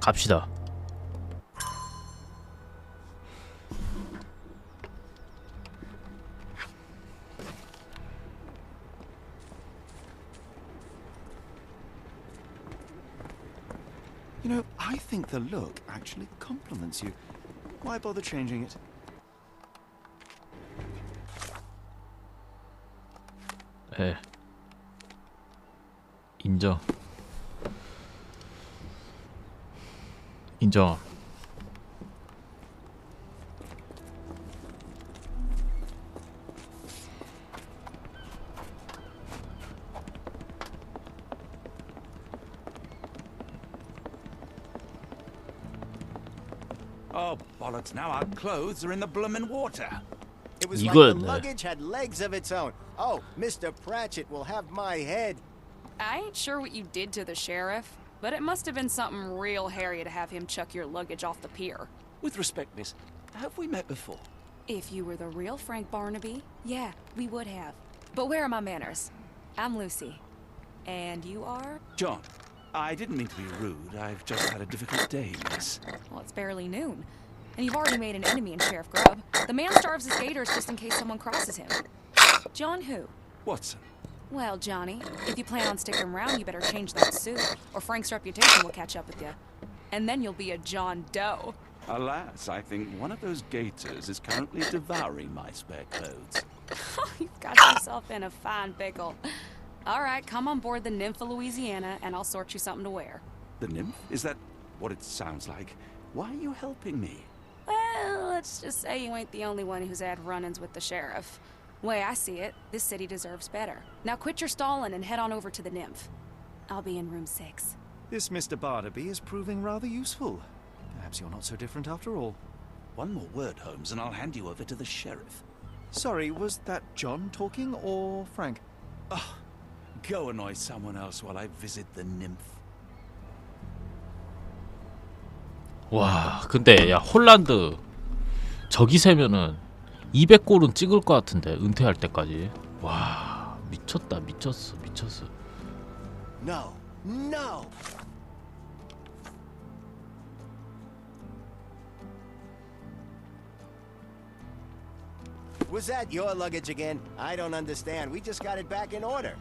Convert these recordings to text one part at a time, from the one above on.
갑시다. You know, I think the look actually compliments you. Why bother changing it? 예. 인정. 인정. Oh, bollocks, now our clothes are in the bloomin' water. It was like the 이건 luggage had legs of its own. Oh, Mr. Pratchett will have my head. I ain't sure what you did to the sheriff, but it must have been something real hairy to have him chuck your luggage off the pier. With respect, miss, have we met before? If you were the real Frank Barnaby, yeah, we would have. But where are my manners? I'm Lucy. And you are? John, I didn't mean to be rude. I've just had a difficult day, miss. Well, it's barely noon. And you've already made an enemy in Sheriff Grubb. The man starves his gators just in case someone crosses him. John who? Watson. Well, Johnny, if you plan on sticking around, you better change that suit, or Frank's reputation will catch up with you. And then you'll be a John Doe. Alas, I think one of those gators is currently devouring my spare clothes. You've got yourself in a fine pickle. All right, come on board the Nymph of Louisiana, and I'll sort you something to wear. The nymph? Is that what it sounds like? Why are you helping me? Well, let's just say you ain't the only one who's had run-ins with the sheriff. Way I see it, this city deserves better. Now quit your stalling and head on over to the Nymph. I'll be in room 6. This Mr. Barnaby is proving rather useful. Perhaps you're not so different after all. One more word, Holmes, and I'll hand you over to the sheriff. Sorry, was that John talking or Frank? Oh, go annoy someone else while I visit the nymph. 와, 근데 야 홀란드 저기 세면은 200골은 찍을 것 같은데 은퇴할 때까지. 와, 미쳤다, 미쳤어, 미쳤어. No, no. Was that your luggage again? I don't understand. We just got it back in order.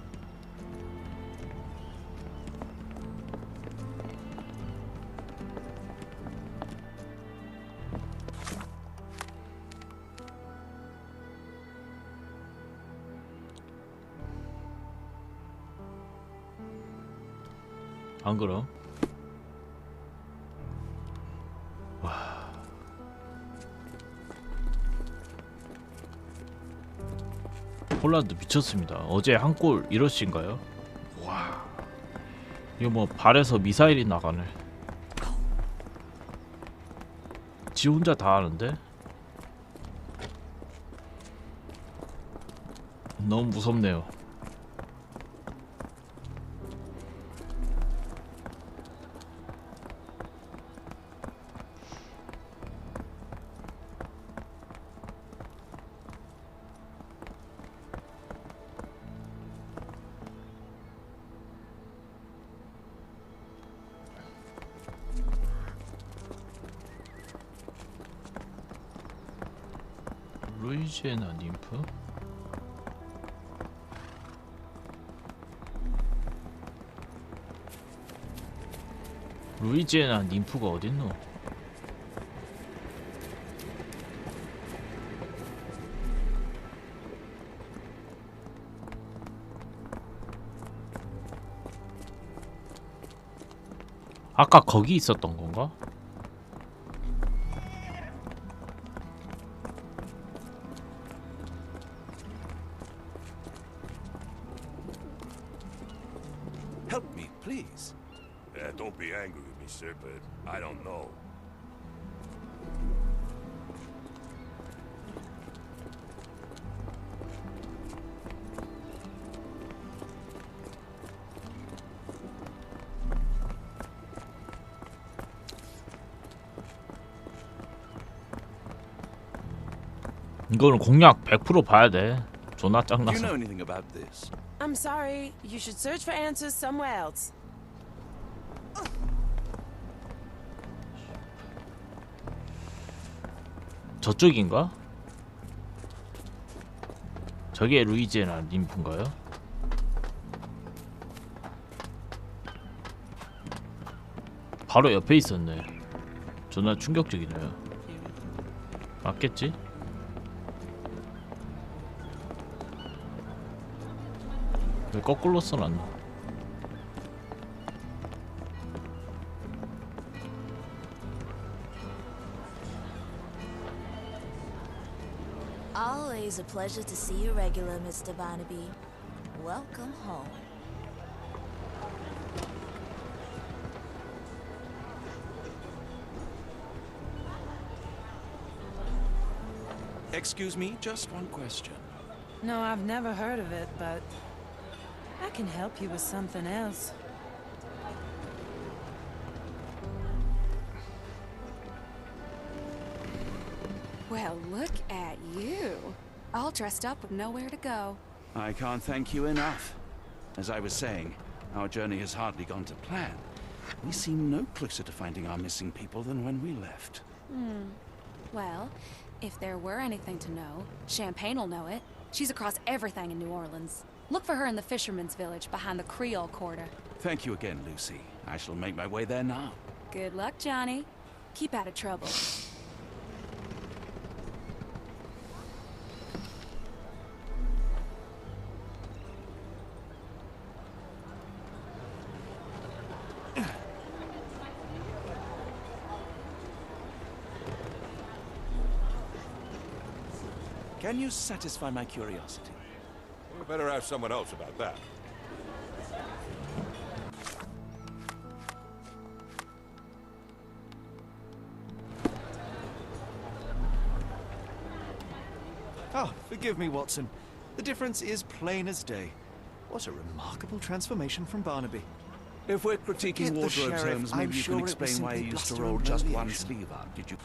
안 그럼? 와. 홀란드 미쳤습니다. 어제 한 골 이러신가요? 와. 이거 뭐 발에서 미사일이 나가네. 지 혼자 다 하는데? 너무 무섭네요. 루이지애나 님프? 루이지애나 님프가 어딨노? 아까 거기 있었던 건가? Help me, please. Don't be angry with me, sir, but I don't know. 이거는 공략 100% 봐야 돼. 존나 Do you know 짱나서. anything about this? I'm sorry. You should search for answers somewhere else. 저쪽인가? 저게 루이지애나 림프인가요? 바로 옆에 있었네. 존나 충격적이네요. 맞겠지? 왜 거꾸로 써놨나? Always a pleasure to see you regular, Mr. Barnaby. Welcome home. Excuse me, just one question. No, I've never heard of it, but I can help you with something else. Well, look at you. All dressed up with nowhere to go. I can't thank you enough. As I was saying, our journey has hardly gone to plan. We seem no closer to finding our missing people than when we left. Well, if there were anything to know, Champagne'll know it. She's across everything in New Orleans. Look for her in the fisherman's village behind the Creole Quarter. Thank you again, Lucy. I shall make my way there now. Good luck, Johnny. Keep out of trouble. Can you satisfy my curiosity? We better ask someone else about that. Oh, forgive me, Watson. The difference is plain as day. What a remarkable transformation from Barnaby. If we're critiquing Get the wardrobe sheriff. terms, I'm maybe you sure can it was explain why simply you used to bluster roll and just one humiliation. sleeve up. Did you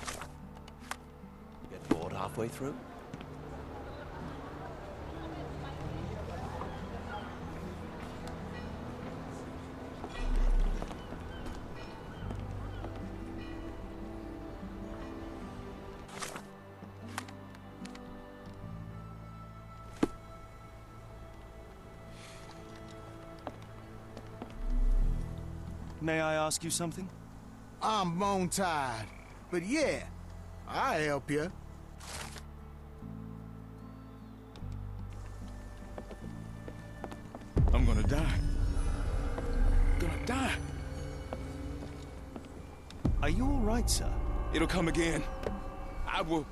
get bored halfway through? May I ask you something? I'm bone tired. But yeah, I'll help you. I'm gonna die. Gonna die. Are you all right, sir? It'll come again. I will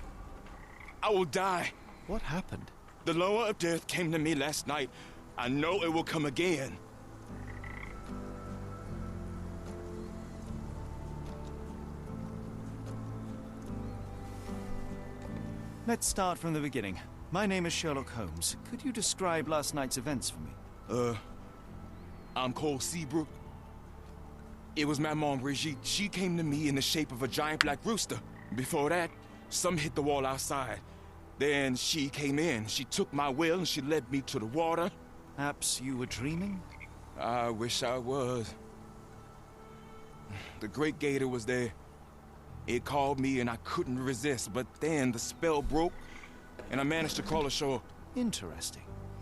die. What happened? The lower of death came to me last night. I know it will come again. Let's start from the beginning. My name is Sherlock Holmes. Could you describe last night's events for me? I'm Cole Seabrook. It was my mom, Brigitte. She came to me in the shape of a giant black rooster. Before that, some hit the wall outside. Then she came in. She took my will and she led me to the water. Perhaps you were dreaming? I wish I was. The great gator was there. It called me and I couldn't resist, but then the spell broke and I managed to crawl ashore. Interesting.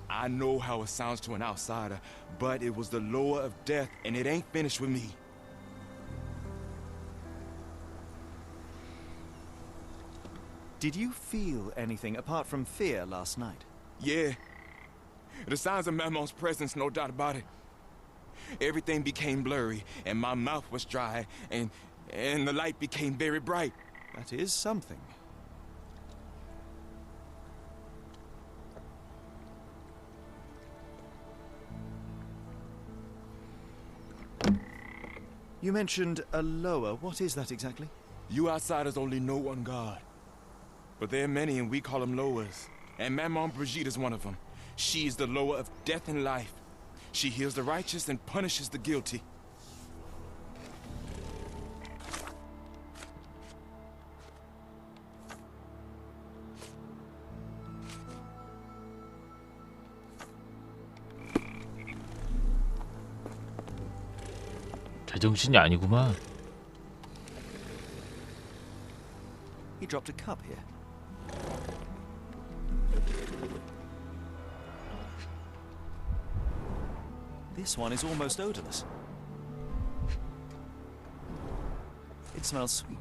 I know how it sounds to an outsider, but it was the lower of death and it ain't finished with me. Did you feel anything apart from fear last night? Yeah. The signs of Mamon's presence, no doubt about it. Everything became blurry and my mouth was dry and the light became very bright. That is something. You mentioned a lower. What is that exactly? You outsiders only know one God. But there are many and we call them lowers. And Maman Brigitte is one of them. She is the lower of death and life. She heals the righteous and punishes the guilty. 제정신이 아니구만. He dropped a cup here. This one is almost odorless. It smells sweet.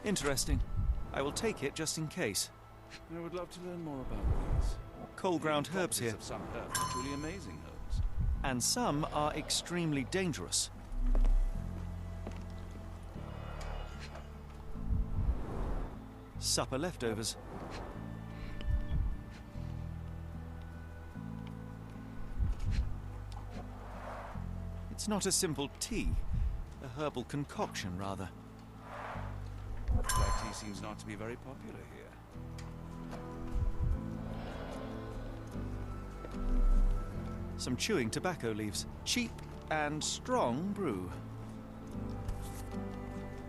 Interesting. I will take it just in case. I would love to learn more about these. Cold ground herbs here. Of some herbs, truly amazing herbs. And some are extremely dangerous. Supper leftovers. It's not a simple tea, a herbal concoction, rather. Black tea seems not to be very popular here. Some chewing tobacco leaves. Cheap and strong brew.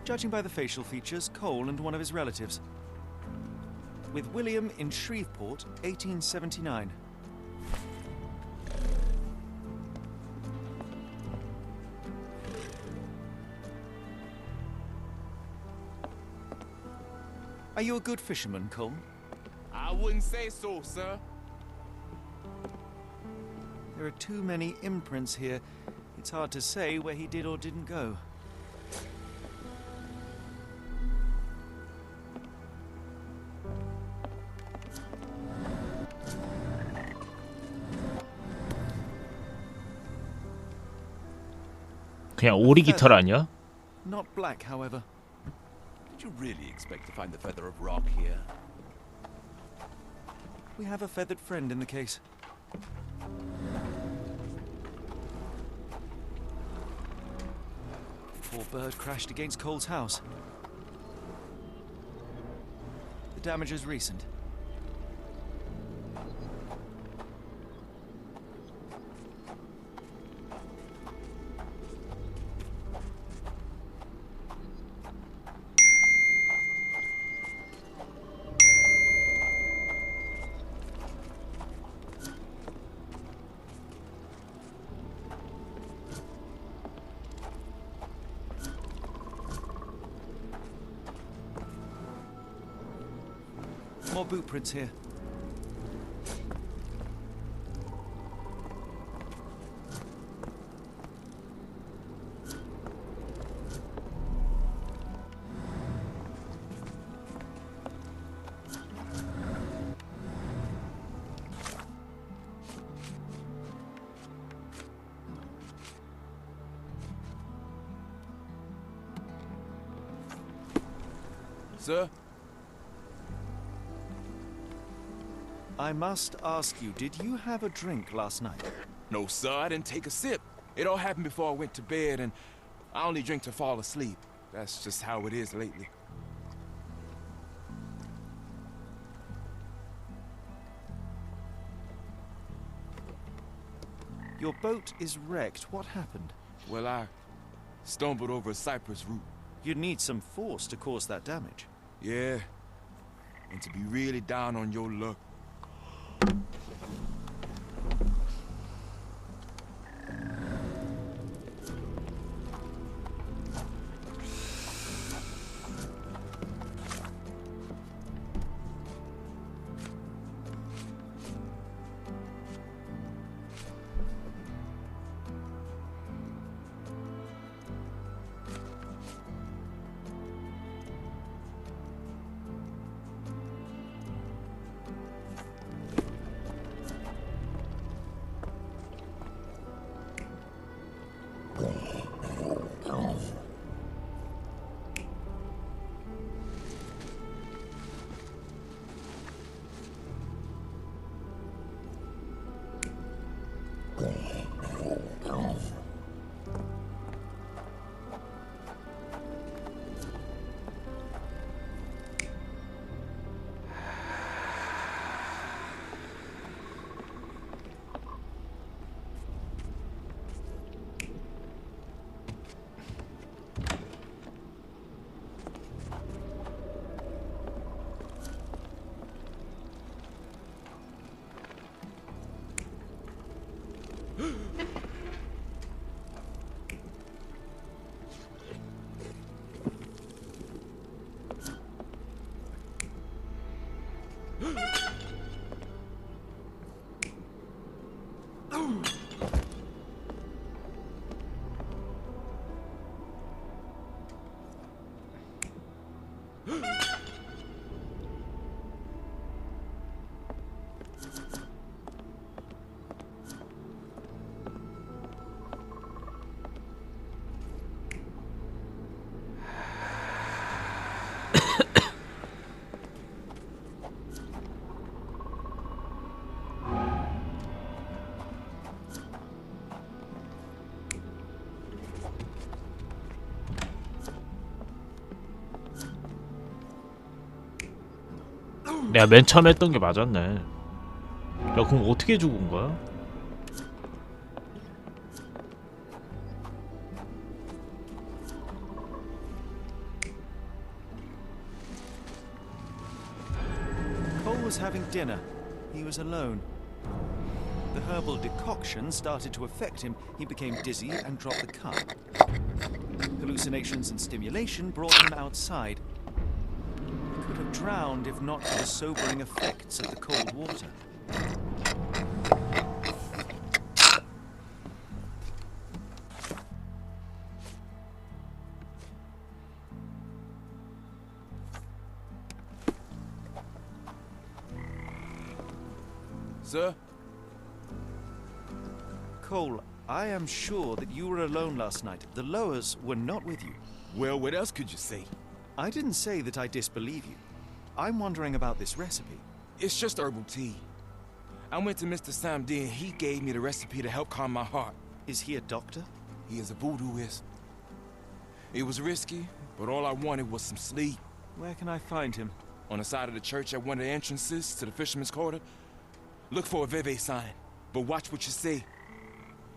Judging by the facial features, Cole and one of his relatives. With William in Shreveport, 1879. Are you a good fisherman, Cole? I wouldn't say so, sir. There are too many imprints here. It's hard to say where he did or didn't go. 그냥 오리 깃털 아니야? Not black, however. Did you really expect to find the feather of rock here? We have a feathered friend in the case. Poor bird crashed against Cole's house. The damage is recent. More boot prints here. Sir? I must ask you, did you have a drink last night? No, sir, I didn't take a sip. It all happened before I went to bed, and I only drink to fall asleep. That's just how it is lately. Your boat is wrecked. What happened? Well, I stumbled over a cypress root. You'd need some force to cause that damage. Yeah, and to be really down on your luck. 내가 맨 처음에 했던 게 맞았네. 야, 그럼 어떻게 죽은 거야? Cole was having dinner. He was alone. The herbal decoction started to affect him. He became dizzy and dropped the cup. Hallucinations and stimulation brought him outside. He could have drowned if not for the sobering effects of the cold water. Sir? Cole, I am sure that you were alone last night. The Lowers were not with you. Well, what else could you say? I didn't say that I disbelieve you. I'm wondering about this recipe. It's just herbal tea. I went to Mr. Samdi and he gave me the recipe to help calm my heart. Is he a doctor? He is a voodooist. It was risky, but all I wanted was some sleep. Where can I find him? On the side of the church at one of the entrances to the Fisherman's Quarter. Look for a Veve sign, but watch what you say.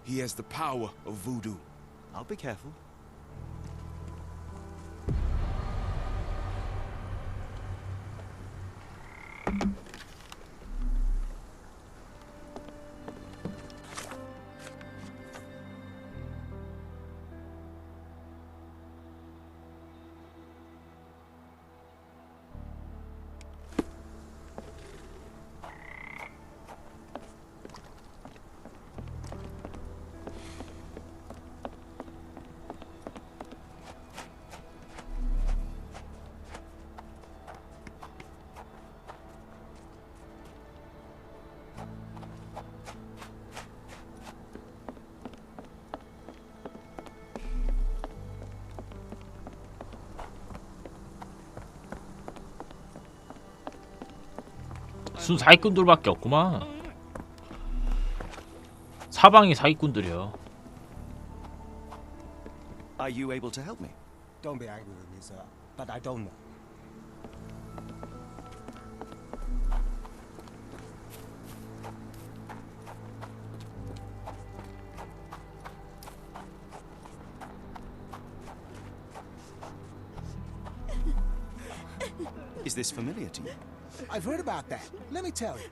He has the power of voodoo. I'll be careful. 순 사기꾼들밖에 없구만. 사방이 사기꾼들이야. Are you able to help me? Don't be angry with me, sir, but I don't know. Is this familiar to you? I've heard about that. Let me tell you.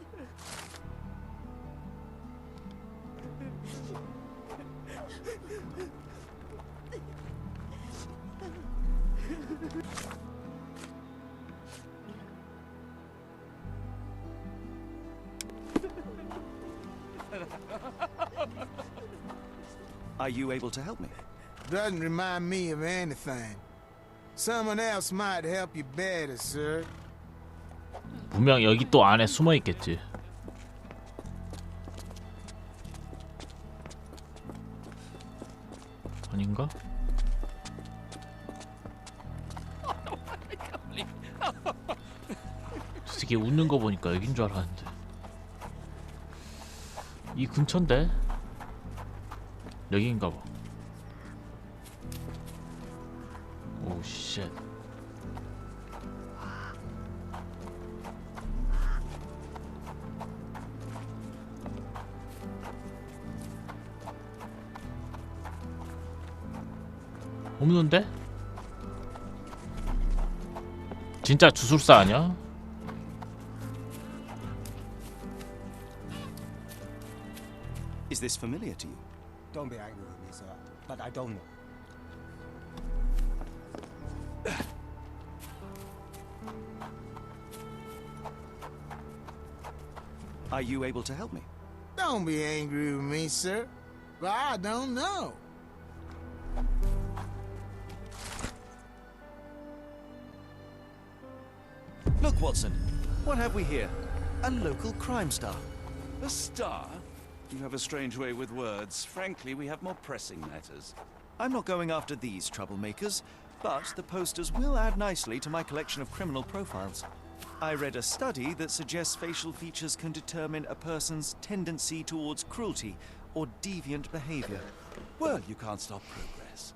Are you able to help me? Doesn't remind me of anything. Someone else might help you better, sir. 분명 여기 또 안에 숨어 있겠지. 아닌가? 저 새끼 웃는 거 보니까 여긴 줄 알았는데. 이 근처인데? 여긴가 봐. 오 쉣. 없는데? 진짜 주술사 아니야? Is this familiar to you? Don't be angry with me, sir, but I don't know. Are you able to help me? Don't be angry with me, sir, but I don't know. Look, Watson. What have we here? A local crime star. A star? You have a strange way with words. Frankly, we have more pressing matters. I'm not going after these troublemakers, but the posters will add nicely to my collection of criminal profiles. I read a study that suggests facial features can determine a person's tendency towards cruelty or deviant behavior. Well, you can't stop progress.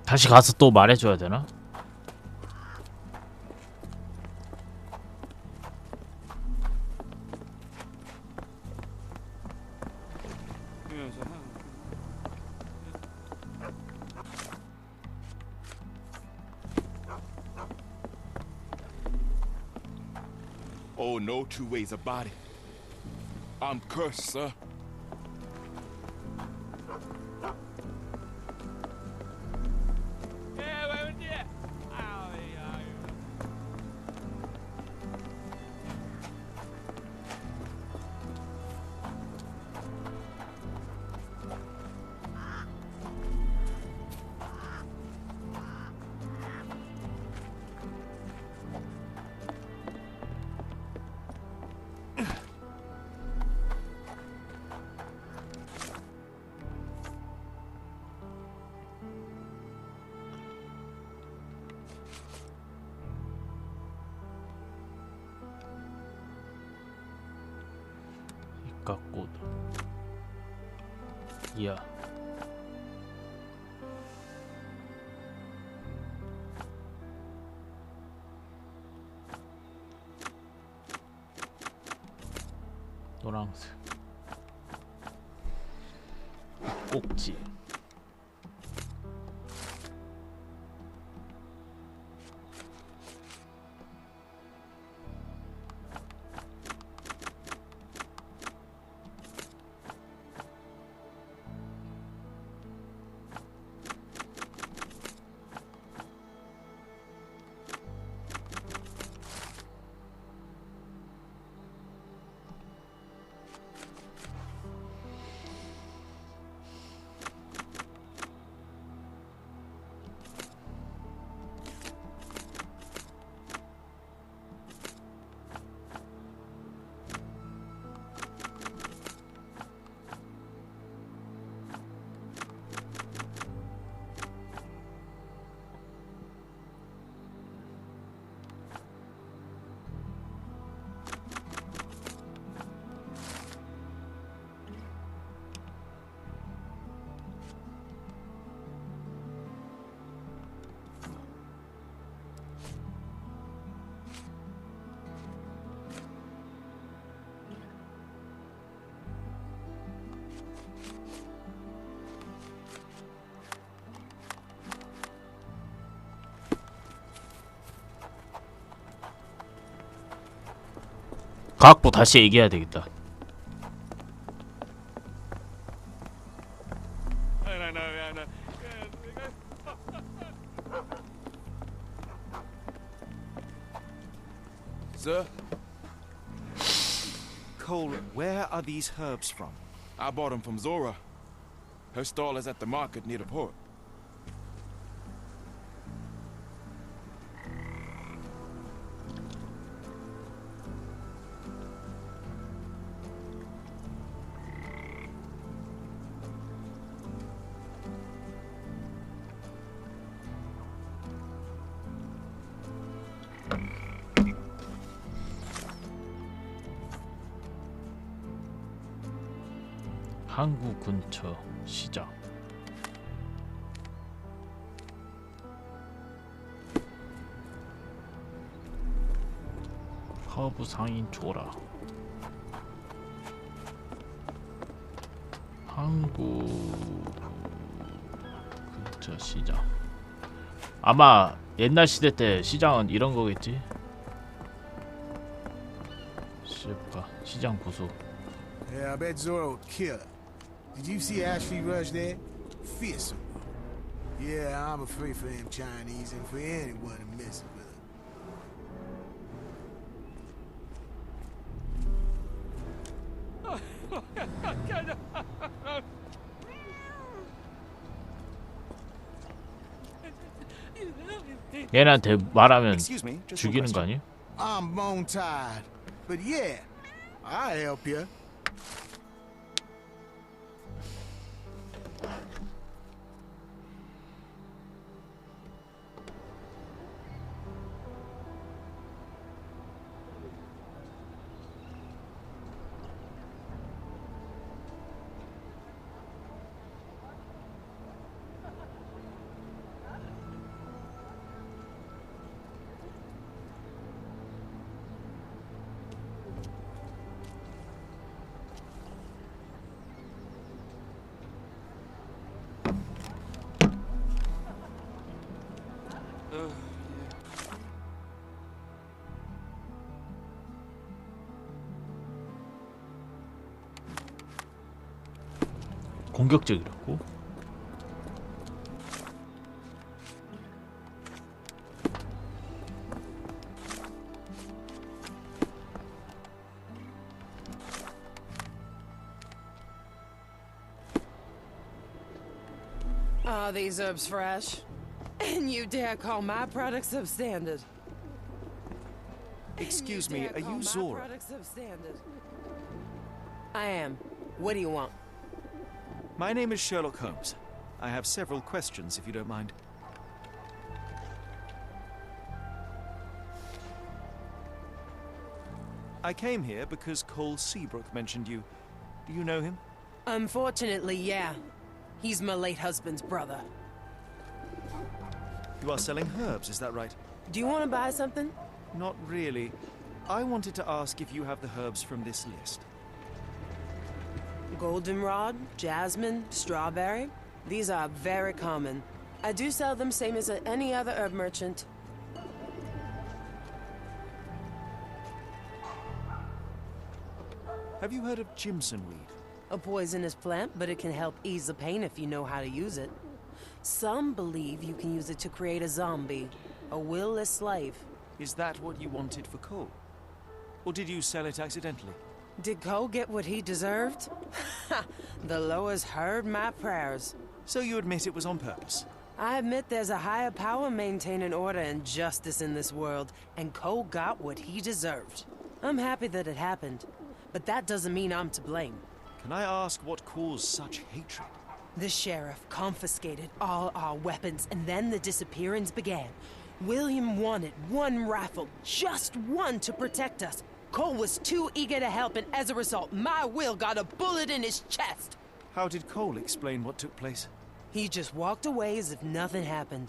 다시 가서 또 말해줘야 되나? Oh, no two ways about it. I'm cursed, sir. 꽃. 이야. 노란색. 꼭지. 갖고 다시 얘기해야 되겠다. Sir, Cole, where are these herbs from? I bought them from Zora. Her stall is at the market near the port. 항구 근처 시장. 허브 상인 조라. 항구 근처 시장. 아마 옛날 시대 때 시장은 이런 거겠지. 시장 부수. Yeah, I bet Zora would kill her. Did you see Ashley Rush there? Fearsome. Yeah, I'm afraid for them Chinese and for anyone who messes with her. 얘한테 말하면 Excuse me, just one 죽이는 거 question. 아니야? I'm bone tired, but yeah, I'll help you. 공격적이라고? Are these herbs fresh? And you dare call my products substandard? Excuse me, are you Zora? I am. What do you want? My name is Sherlock Holmes. I have several questions, if you don't mind. I came here because Cole Seabrook mentioned you. Do you know him? Unfortunately, yeah. He's my late husband's brother. You are selling herbs, is that right? Do you want to buy something? Not really. I wanted to ask if you have the herbs from this list. Goldenrod, jasmine, strawberry. These are very common. I do sell them same as any other herb merchant. Have you heard of Jimson weed? A poisonous plant, but it can help ease the pain if you know how to use it. Some believe you can use it to create a zombie, a will-less slave. Is that what you wanted for Cole? Or did you sell it accidentally? Did Cole get what he deserved? Ha! The Loas heard my prayers. So you admit it was on purpose? I admit there's a higher power maintaining order and justice in this world, and Cole got what he deserved. I'm happy that it happened, but that doesn't mean I'm to blame. Can I ask what caused such hatred? The sheriff confiscated all our weapons, and then the disappearance began. William wanted one rifle, just one, to protect us. Cole was too eager to help, and as a result, my Will got a bullet in his chest. How did Cole explain what took place? He just walked away as if nothing happened.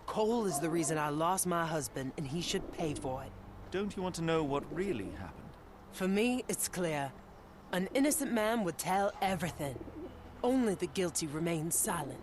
Cole is the reason I lost my husband, and he should pay for it. Don't you want to know what really happened? For me, it's clear. An innocent man would tell everything. Only the guilty remain silent.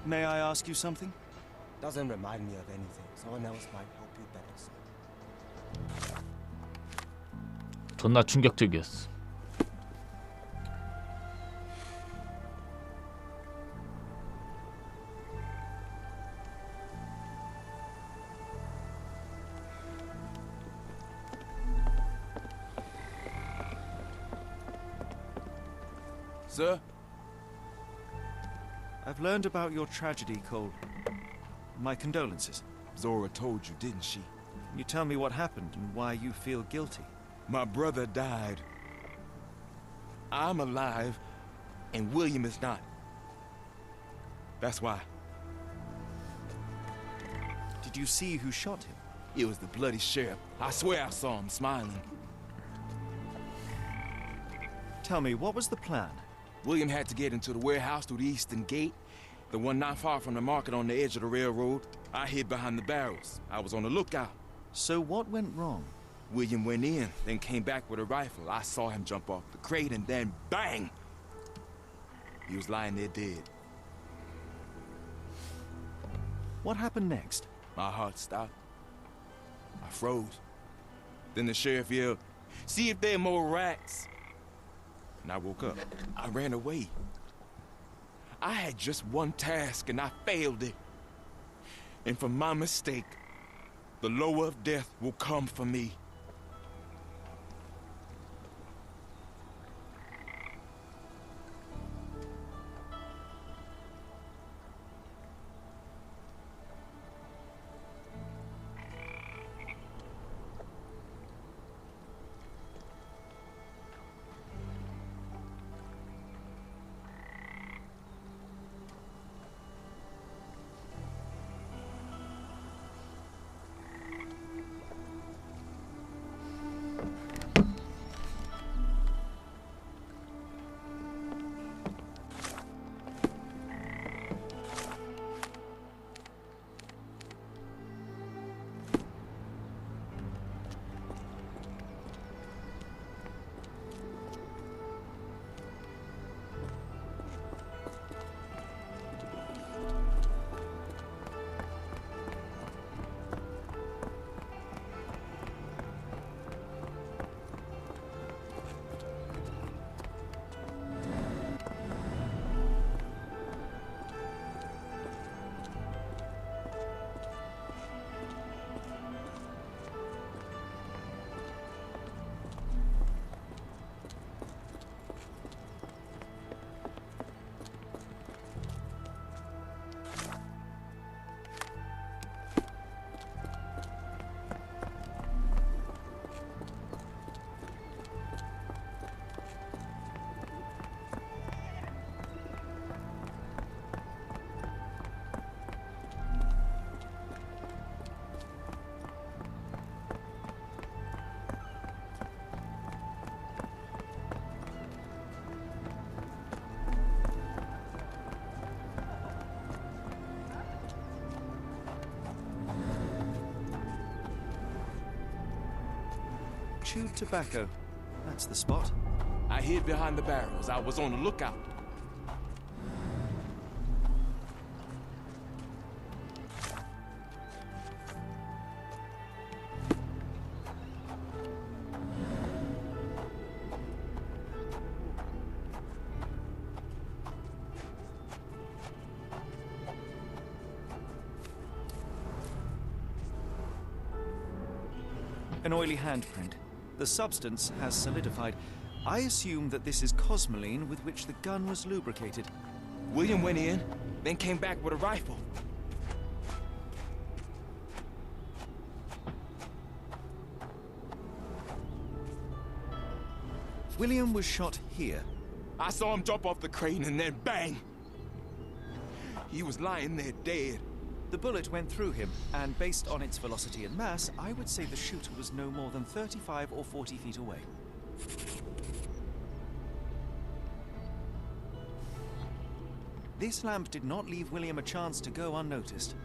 May I ask you something? Doesn't remind me of anything. Someone else might help you better, sir. 존나 충격적이었어. Sir? I've learned about your tragedy, Cole. My condolences. Zora told you, didn't she? Can you tell me what happened and why you feel guilty? My brother died. I'm alive, and William is not. That's why. Did you see who shot him? It was the bloody sheriff. I swear I saw him smiling. Tell me, what was the plan? William had to get into the warehouse through the eastern gate, the one not far from the market on the edge of the railroad. I hid behind the barrels. I was on the lookout. So what went wrong? William went in, then came back with a rifle. I saw him jump off the crate, and then bang! He was lying there dead. What happened next? My heart stopped. I froze. Then the sheriff yelled, "See if there are more rats." And I woke up. I ran away. I had just one task, and I failed it. And for my mistake, the lower of death will come for me. chewed tobacco. That's the spot. I hid behind the barrels. I was on the lookout. An oily handprint. The substance has solidified. I assume that this is cosmoline with which the gun was lubricated. William went in, then came back with a rifle. William was shot here. I saw him jump off the crane and then bang! He was lying there dead. The bullet went through him, and based on its velocity and mass, I would say the shooter was no more than 35 or 40 feet away. This lamp did not leave William a chance to go unnoticed.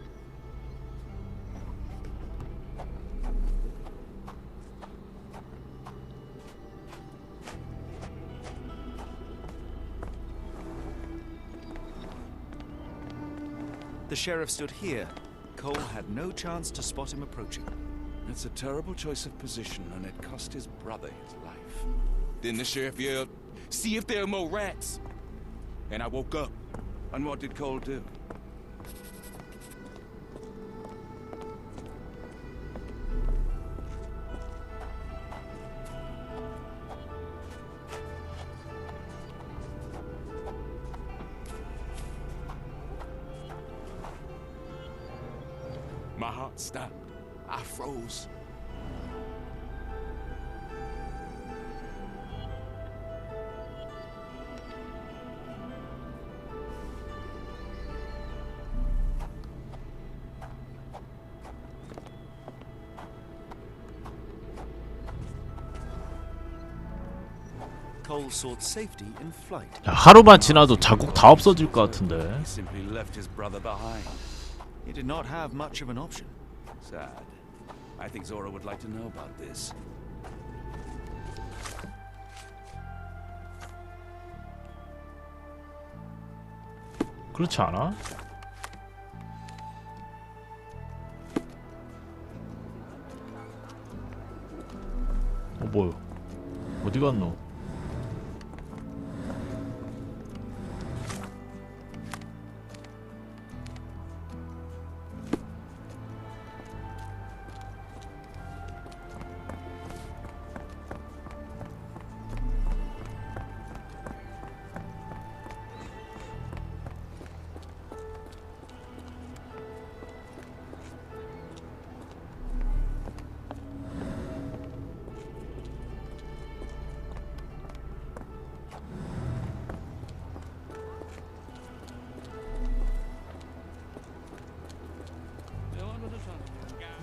The sheriff stood here. Cole had no chance to spot him approaching. It's a terrible choice of position, and it cost his brother his life. Then the sheriff yelled, "See if there are more rats!" And I woke up. And what did Cole do? My heart stopped. I froze. Cole sought safety in flight. 야, 하루만 지나도 자국 다 없어질 것 같은데. He simply left his brother behind. He did not have much of an option. Sad. I think Zora would like to know about this. 그렇지 않아? 뭐야? 어디 갔노?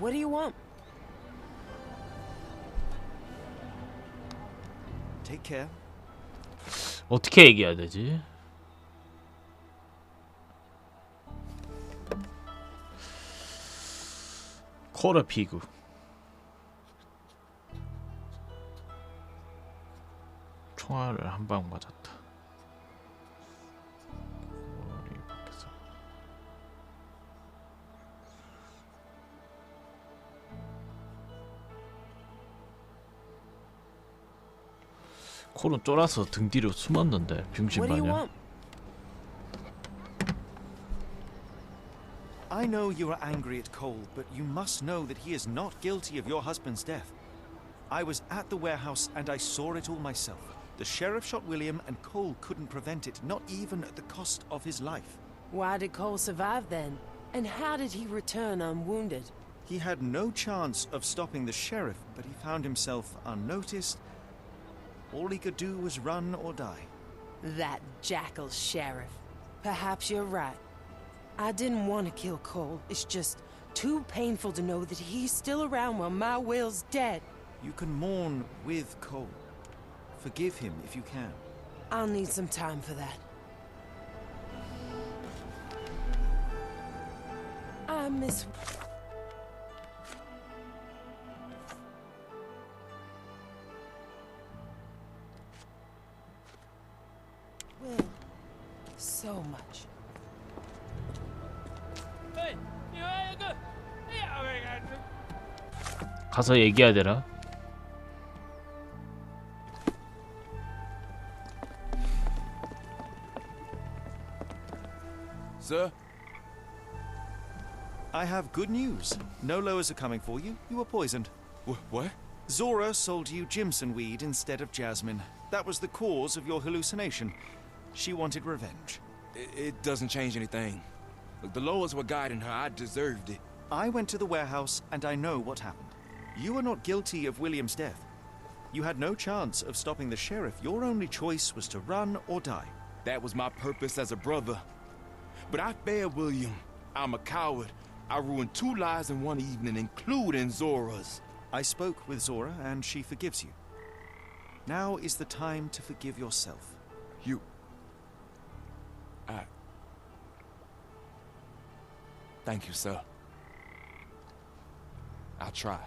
What do you want? Take care. 어떻게 얘기해야 되지? 코르 피구. 총알을 한 방 맞았다. 머리 밖에서. 콜은 쫄아서 등 뒤로 숨었는데 병신 What do you 마냥. want? I know you are angry at Cole, but you must know that he is not guilty of your husband's death. I was at the warehouse and I saw it all myself. The sheriff shot William and Cole couldn't prevent it, not even at the cost of his life. Why did Cole survive then? And how did he return unwounded? He had no chance of stopping the sheriff, but he found himself unnoticed. All he could do was run or die. That jackal sheriff. Perhaps you're right. I didn't want to kill Cole. It's just too painful to know that he's still around while my Will's dead. You can mourn with Cole. Forgive him if you can. I'll need some time for that. I miss... So much. 가서 얘기해야 되나? Sir? I have good news. No lowers are coming for you. You were poisoned. What? Zora sold you Jimson weed instead of jasmine. That was the cause of your hallucination. She wanted revenge. It doesn't change anything. Look, the lowers were guiding her. I deserved it. I went to the warehouse and I know what happened. You are not guilty of William's death. You had no chance of stopping the sheriff. Your only choice was to run or die. That was my purpose as a brother. But I failed William. I'm a coward. I ruined 2 lives in one evening, including Zora's. I spoke with Zora and she forgives you. Now is the time to forgive yourself. Thank you, sir. I'll try.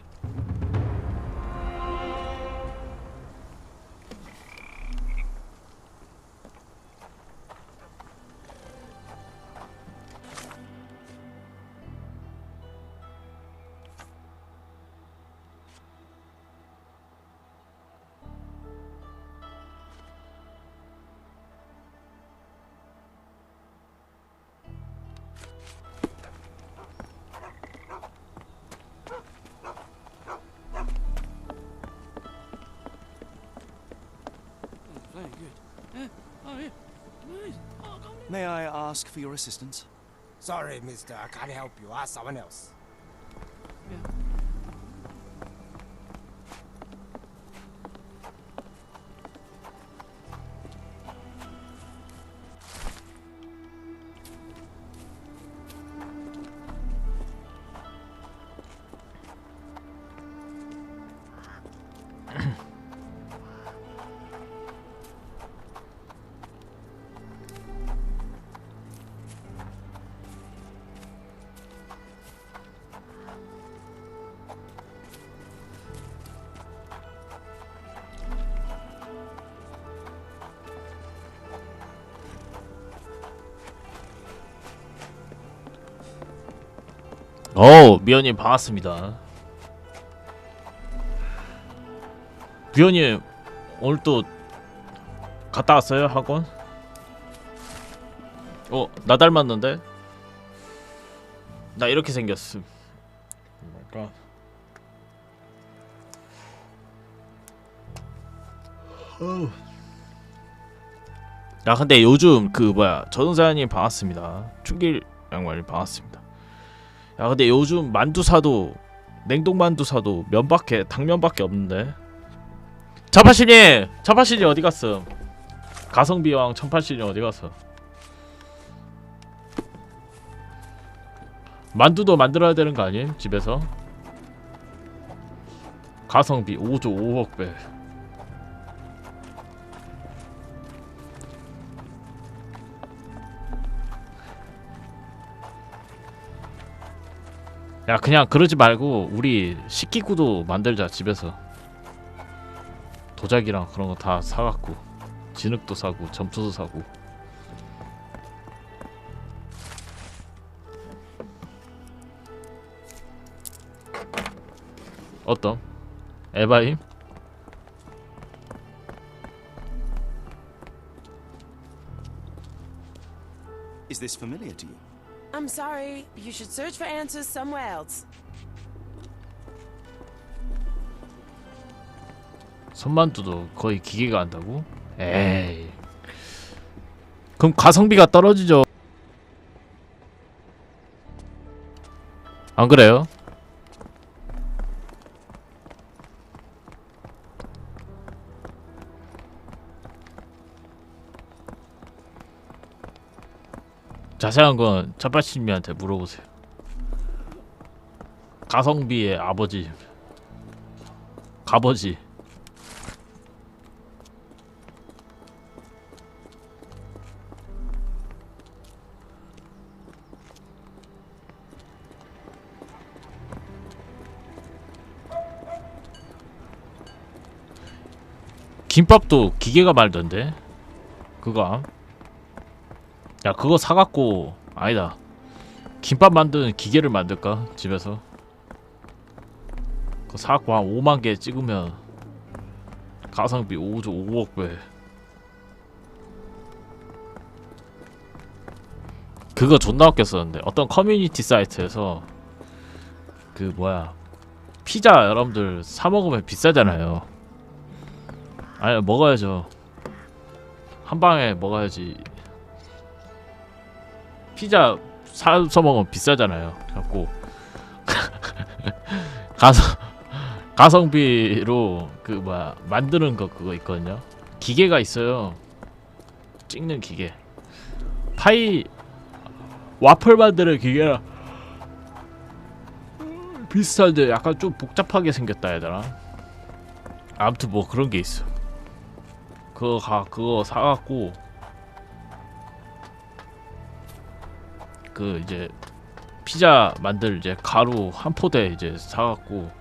May I ask for your assistance? Sorry, mister, I can't help you. Ask someone else. 미연님 반갑습니다. 미연님 오늘 또 갔다 왔어요 학원? 나 닮았는데? 나 이렇게 생겼음. 야 근데 요즘 그 뭐야 전우사님 반갑습니다. 충길 양말님 반갑습니다. 야 근데 요즘 만두 사도 냉동 만두 사도 면밖에 당면밖에 없는데. 차파신이 어디 갔어? 가성비왕 천팔신이 어디 갔어? 만두도 만들어야 되는 거 아님? 집에서? 가성비 5조 5억 배. 야 그냥 그러지 말고 우리 식기구도 만들자 집에서. 도자기랑 그런 거 다 사갖고 진흙도 사고 점토도 사고. 어떤? 에바임? Is this familiar to you? I'm sorry. You should search for answers somewhere else. 손만두도 거의 기계가 한다고? 에이. 그럼 가성비가 떨어지죠. 안 그래요? 자세한 건 차파씨님한테 물어보세요. 가성비의 아버지, 가버지. 김밥도 기계가 말던데. 그거 야 그거 사갖고 아니다. 김밥 만드는 기계를 만들까 집에서? 그거 사갖고 한 5만 개 찍으면 가성비 5억 배. 그거 존나 웃겼었는데 어떤 커뮤니티 사이트에서 그 뭐야 피자 여러분들 사 먹으면 비싸잖아요. 아니 먹어야죠. 한 방에 먹어야지. 피자 사서 먹으면 비싸잖아요. 그래갖고 가성비로 그 뭐야 만드는 거 그거 있거든요. 기계가 있어요. 찍는 기계. 파이 와플 만드는 기계랑 비슷한데 약간 좀 복잡하게 생겼다 해야 되나? 아무튼 뭐 그런 게 있어. 그거 사갖고 그 이제 피자 만들 이제 가루 한 포대 이제 사갖고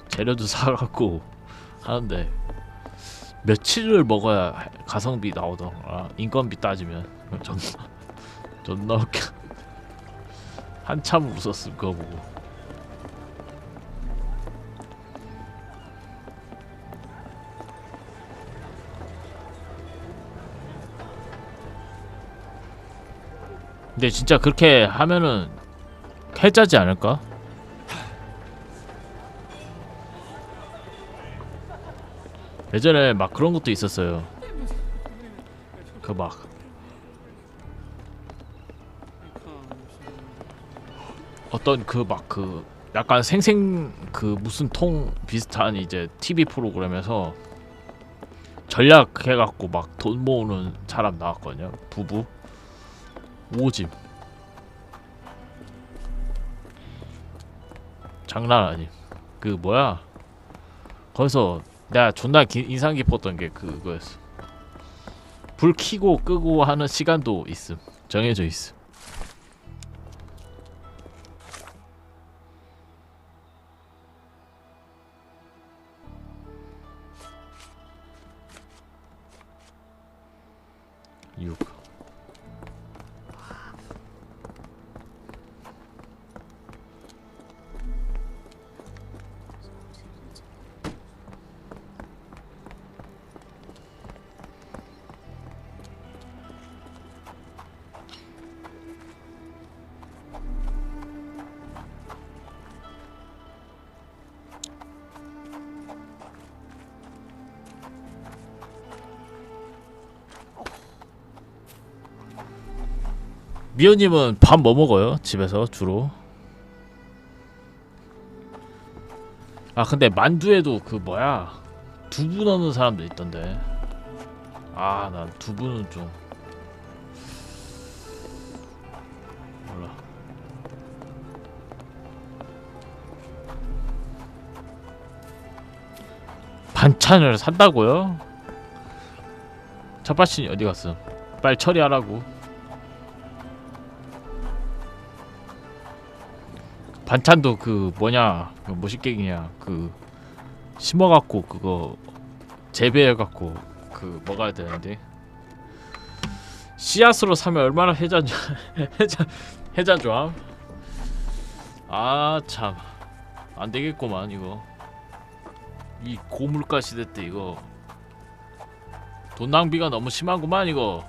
재료도 사갖고 하는데 며칠을 먹어야 가성비 나오더라. 인건비 따지면 존나 웃겨. 한참 웃었음 그거 보고. 근데 진짜 그렇게 하면은 해자지 않을까? 예전에 막 그런 것도 있었어요. 그 막 어떤 그 막 그 약간 생생 그 무슨 통 비슷한 이제 TV 프로그램에서 전략 해갖고 막 돈 모으는 사람 나왔거든요. 부부 오짐 장난 아님. 그 뭐야 거기서 내가 존나 인상 깊었던 게 그거였어. 불 켜고 끄고 하는 시간도 있음. 정해져 있음. 미호님은 밥 뭐 먹어요? 집에서 주로? 아 근데 만두에도 그 뭐야 두부 넣는 사람도 있던데. 아 난 두부는 좀 몰라. 반찬을 산다고요? 첫바친이 어디 갔음? 빨리 처리하라고. 반찬도 그 뭐냐 그 뭐시객이냐 그 심어갖고 그거 재배해갖고 그 먹어야 되는데 씨앗으로 사면 얼마나 해잔 조함. 아 참 안되겠구만 이거. 이 고물가 시대 때 이거 돈 낭비가 너무 심하구만 이거.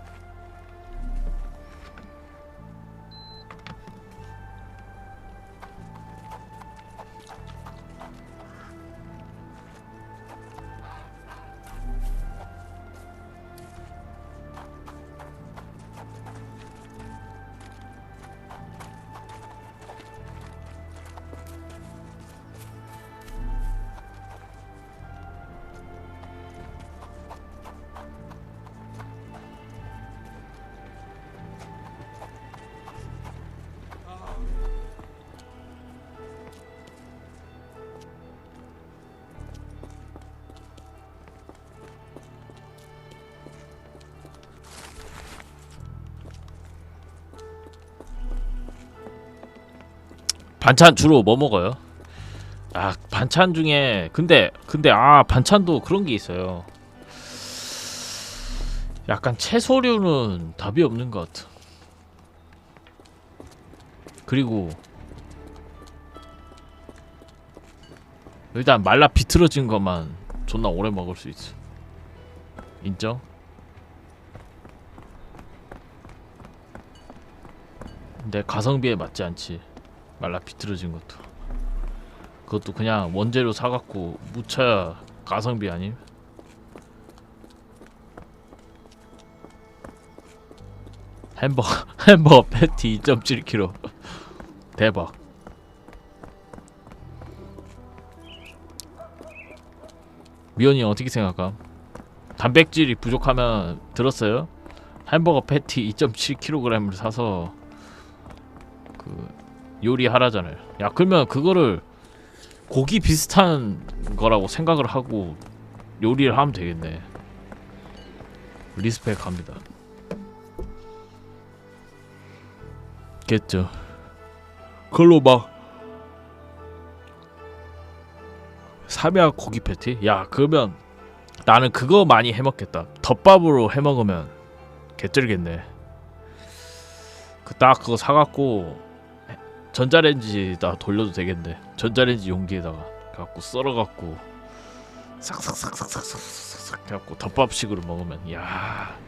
반찬 주로 뭐 먹어요? 아 반찬 중에 근데 아 반찬도 그런 게 있어요. 약간 채소류는 답이 없는 것 같아. 그리고 일단 말라 비틀어진 것만 존나 오래 먹을 수 있어. 인정? 근데 가성비에 맞지 않지. 말라 비틀어진 것도. 그것도 그냥 원재료 사갖고 묻혀야 가성비 아님? 햄버거 패티 2.7kg. 대박. 미연이 어떻게 생각함? 단백질이 부족하면 들었어요? 햄버거 패티 2.7kg을 사서 그 요리하라잖아요. 야 그러면 그거를 고기 비슷한 거라고 생각을 하고 요리를 하면 되겠네. 리스펙 합니다. 겠죠. 그걸로 막 삼야 고기 패티? 야 그러면 나는 그거 많이 해먹겠다. 덮밥으로 해먹으면 개쩔겠네. 그 딱 그거 사갖고 전자레인지에다 돌려도 되겠네. 전자레인지 용기에다가 갖고 썰어갖고 싹싹싹싹싹싹싹 해갖고 덮밥식으로 먹으면 야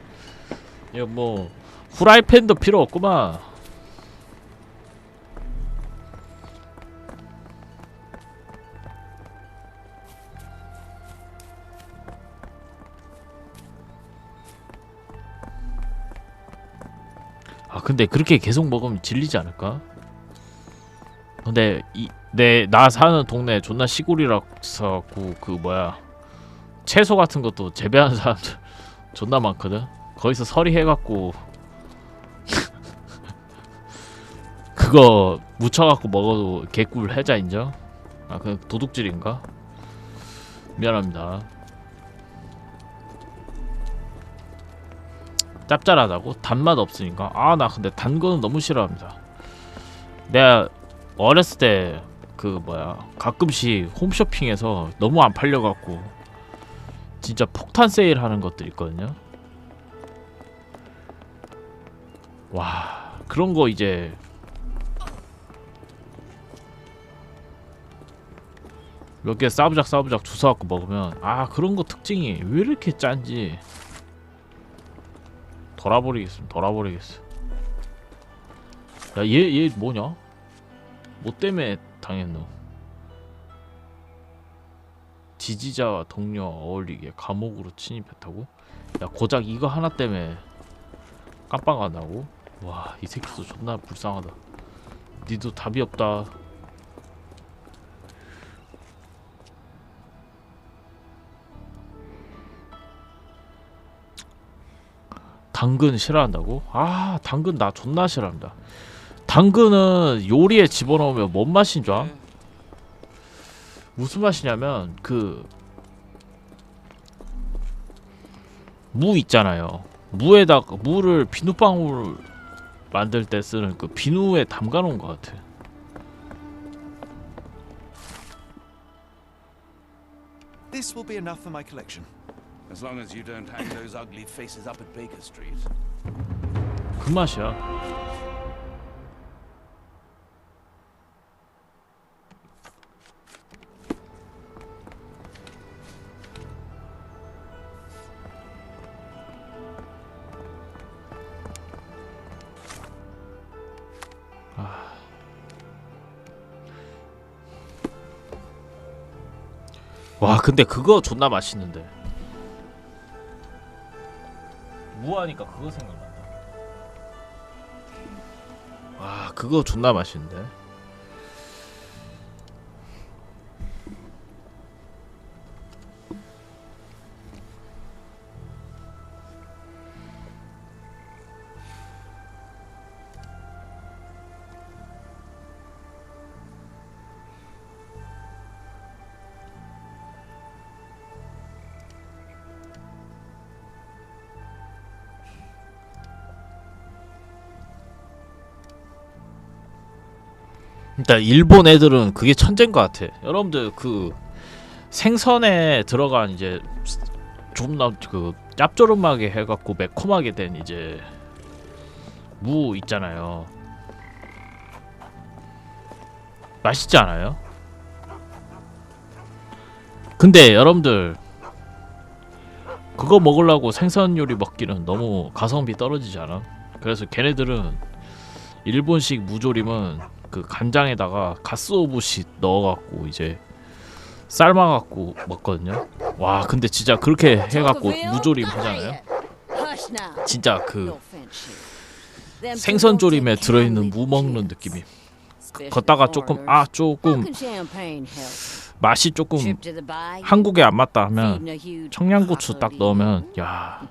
이거 뭐 후라이팬도 필요 없구만. 아 근데 그렇게 계속 먹으면 질리지 않을까? 근데 나 사는 동네 존나 시골이라서 그 뭐야 채소 같은 것도 재배하는 사람들 존나 많거든. 거기서 서리해갖고 그거 묻혀갖고 먹어도 개꿀 해자 인정? 아 그냥 도둑질인가? 미안합니다. 짭짤하다고? 단맛 없으니까. 아 나 근데 단 거는 너무 싫어합니다. 내가 어렸을 때 그 뭐야 가끔씩 홈쇼핑에서 너무 안 팔려갖고 진짜 폭탄 세일 하는 것들 있거든요. 와 그런 거 이제 몇 개 싸부작 주워갖고 먹으면 아 그런 거 특징이 왜 이렇게 짠지 돌아버리겠어. 야 얘 뭐냐? 뭐 때문에 당했노? 지지자와 동료와 어울리게 감옥으로 침입했다고? 야 고작 이거 하나 때문에 깜빡한다고? 와 이 새끼도 존나 불쌍하다. 니도 답이 없다. 당근 싫어한다고? 아 당근 나 존나 싫어합니다. 당근은 요리에 집어넣으면 뭔 맛인 줄 알아? 무슨 맛이냐면 그 무 있잖아요. 무에다가 무를 비누방울 만들 때 쓰는 그 비누에 담가놓은 것 같아. This will be enough for my collection. As long as you don't hang those ugly faces up at Baker Street. 그 맛이야. 와 근데 그거 존나 맛있는데. 무하니까 그거 생각난다. 와 그거 존나 맛있는데. 일단 일본 애들은 그게 천재인 것 같아. 여러분들 그 생선에 들어간 이제 존나 그 짭조름하게 해갖고 매콤하게 된 이제 무 있잖아요. 맛있지 않아요? 근데 여러분들 그거 먹으려고 생선 요리 먹기는 너무 가성비 떨어지지 않아? 그래서 걔네들은 일본식 무조림은 그 간장에다가 가스오부시 넣어갖고 이제 삶아갖고 먹거든요. 와 근데 진짜 그렇게 해갖고 무조림 하잖아요. 진짜 그 생선조림에 들어있는 무 먹는 느낌이. 걷다가 조금 맛이 조금 한국에 안 맞다 하면 청양고추 딱 넣으면 야.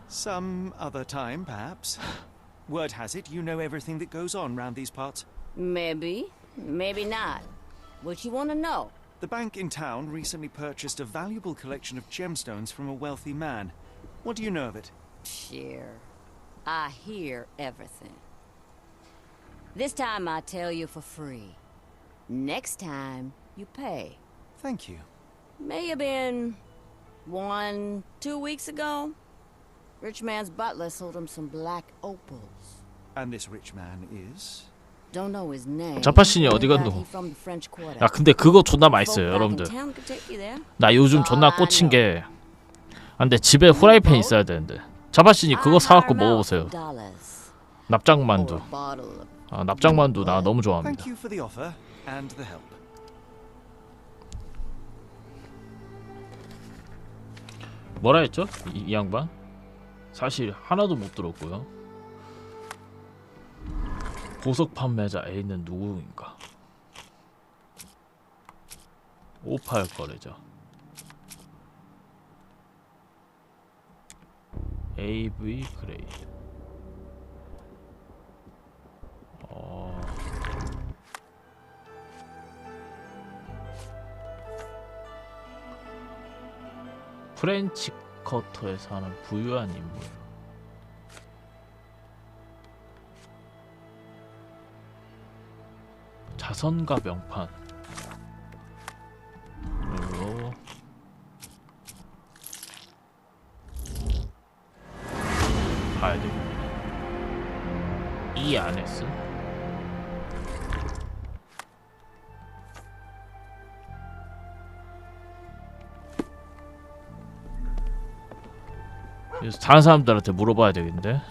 Some other time, perhaps. Word has it, you know everything that goes on round these parts. Maybe, maybe not. What you want to know? The bank in town recently purchased a valuable collection of gemstones from a wealthy man. What do you know of it? Sure. I hear everything. This time I tell you for free. Next time you pay. Thank you. May have been 1-2 weeks ago. Rich man's butler sold him some black opals. And this rich man is? Don't know his name. 자파신이 어디 갔노? 야 근데 그거 존나 맛있어요 여러분들. 나 요즘 존나 꽂힌 게 근데 집에 후라이팬 있어야 되는데 자파신이 그거 사갖고 먹어보세요. 납작만두. 아 납작만두 나 너무 좋아합니다. Thank you for the offer and the help. 뭐라 했죠? 이 양반? 사실 하나도 못 들었고요. 보석 판매자 A는 누구인가? 58 거래자 AV 그레이. 프렌치 커터에 사는 부유한 인물. 자선가 명판. 그리고 봐야 돼. 이 안에 쓴. 그래서 다른 사람들한테 물어봐야 되겠는데.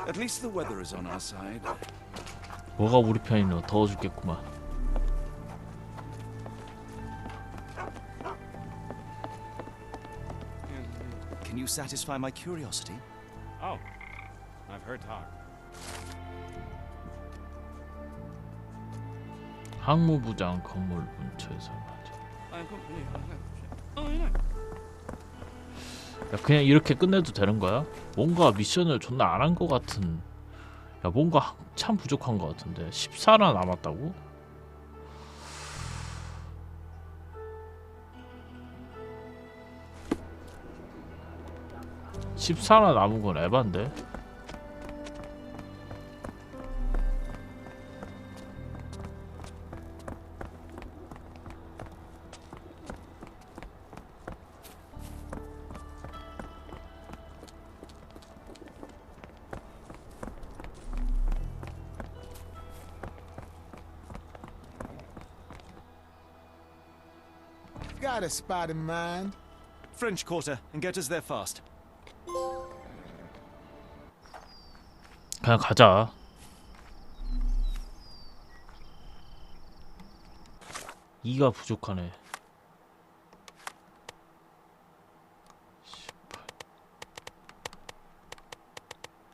At least the weather is on our side. 뭐가 우리 편이노? 더워 죽겠구만. Can you satisfy my curiosity? Oh, I've heard talk. 항무부장 건물 근처에서 맞아. 야 그냥 이렇게 끝내도 되는 거야? 뭔가 미션을 존나 안 한 거 같은. 야 뭔가 참 부족한 거 같은데 14나 남았다고? (14나) 남은 건 에반데? Got a spot in mind. French Quarter, and get us there fast. 그냥 가자. 이가 부족하네.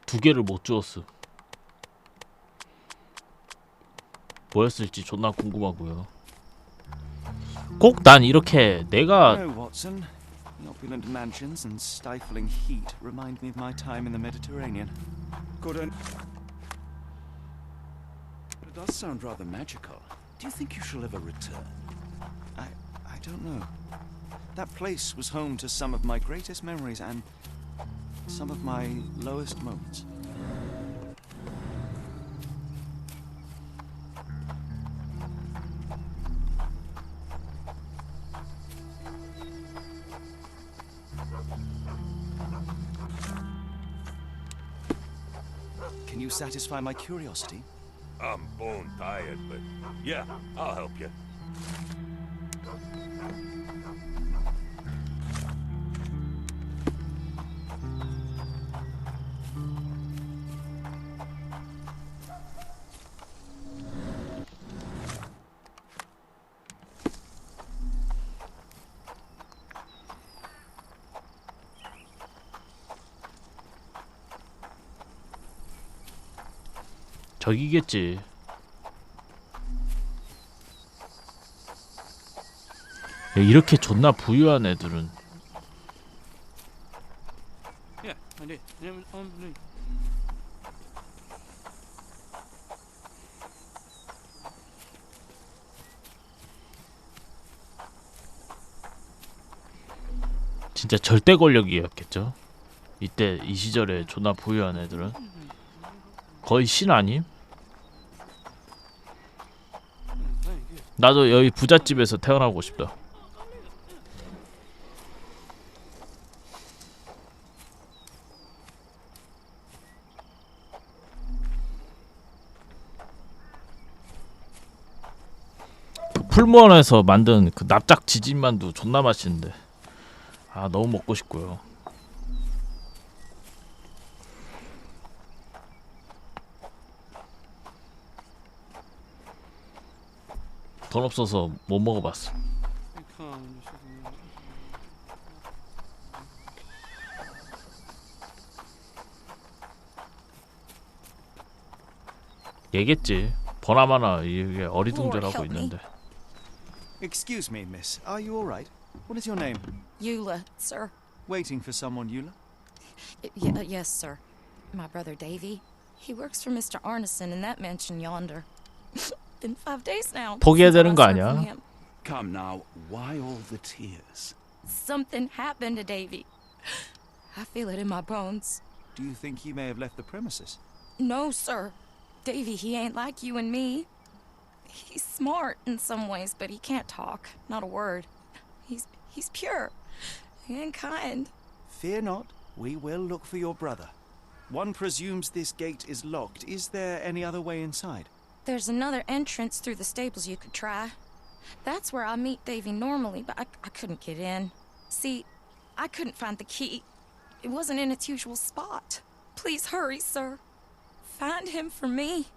2개를 못 주었어. 뭐였을지 존나 궁금하고요. 꼭 난 이렇게 내가 No, Watson. The opulent mansions and stifling heat remind me of my time in the Mediterranean. It does sound rather magical. Do you think you shall ever return? I don't know. That place was home to some of my greatest memories and some of my lowest moments. Can you satisfy my curiosity? I'm bone tired, but yeah, I'll help you. 저기겠지. 야, 이렇게 존나 부유한 애들은 Yeah, I did. It was unbelievable. 진짜 절대 권력이었겠죠. 이때 이 시절에 존나 부유한 애들은 거의 신 아님? 나도 여기 부잣집에서 태어나고 싶다. 그 풀무원에서 만든 그 납작 지진만두 존나 맛있는데 아 너무 먹고 싶고요. 돈 없어서 못 먹어봤어. 얘겠지. 보나마나 이게 어리둥절하고 있는데. Excuse me, miss. Are you all right? What is your name? Eula, sir. Waiting for someone, Eula? Yes, sir. My brother Davy. He works for Mr. Arneson in that mansion yonder. Been 5 days now. 포기해야 되는 거 since I last heard 아니야? from him. Come now, why all the tears? Something happened to Davy. I feel it in my bones. Do you think he may have left the premises? No, sir. Davy, he ain't like you and me. He's smart in some ways, but he can't talk. Not a word. He's pure and kind. Fear not. We will look for your brother. One presumes this gate is locked. Is there any other way inside? There's another entrance through the stables you could try. That's where I meet Davy normally, but I couldn't get in. See, I couldn't find the key. It wasn't in its usual spot. Please hurry, sir. Find him for me.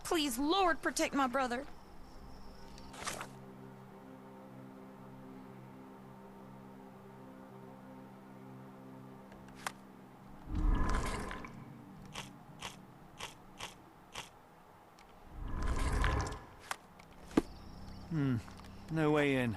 Please, Lord, protect my brother. No way in.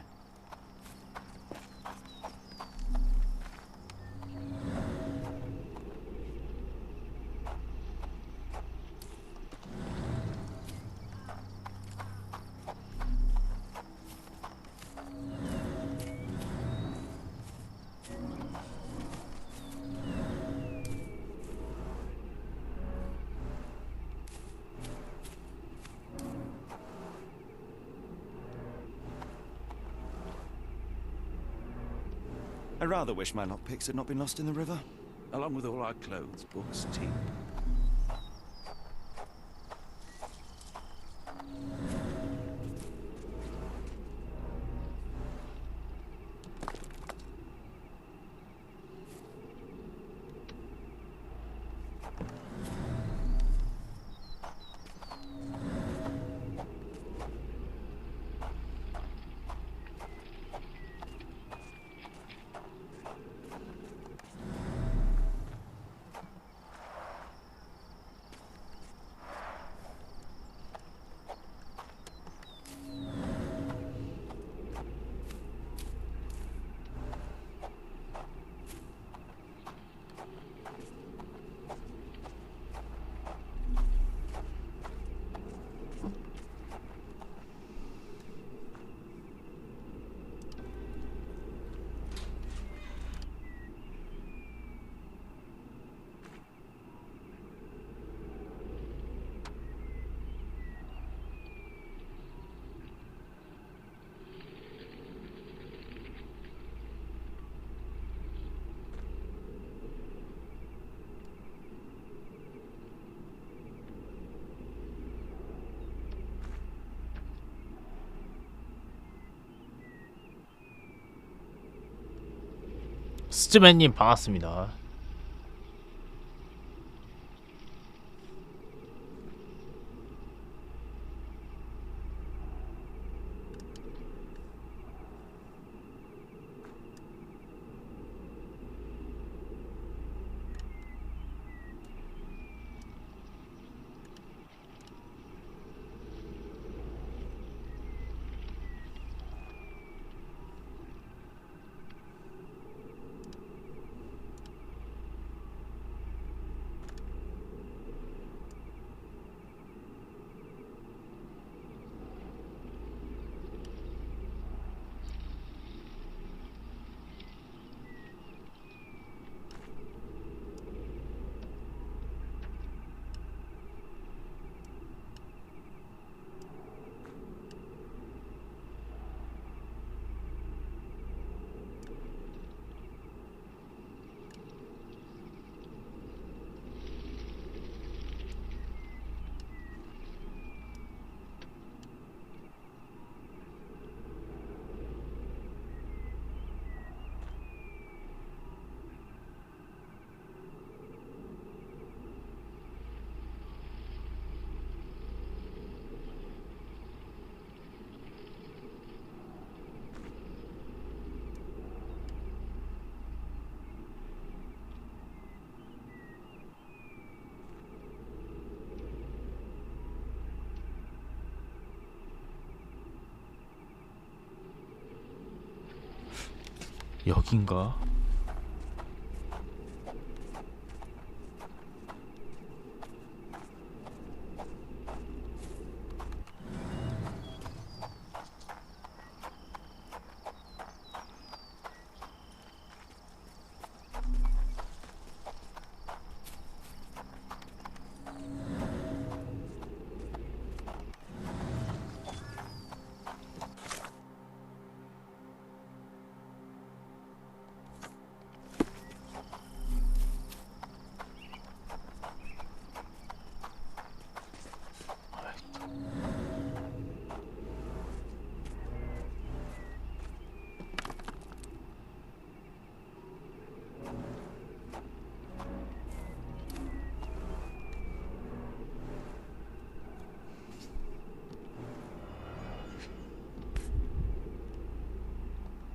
I rather wish my lockpicks had not been lost in the river. Along with all our clothes, books, tea. 스즈맨님 반갑습니다. 여긴가?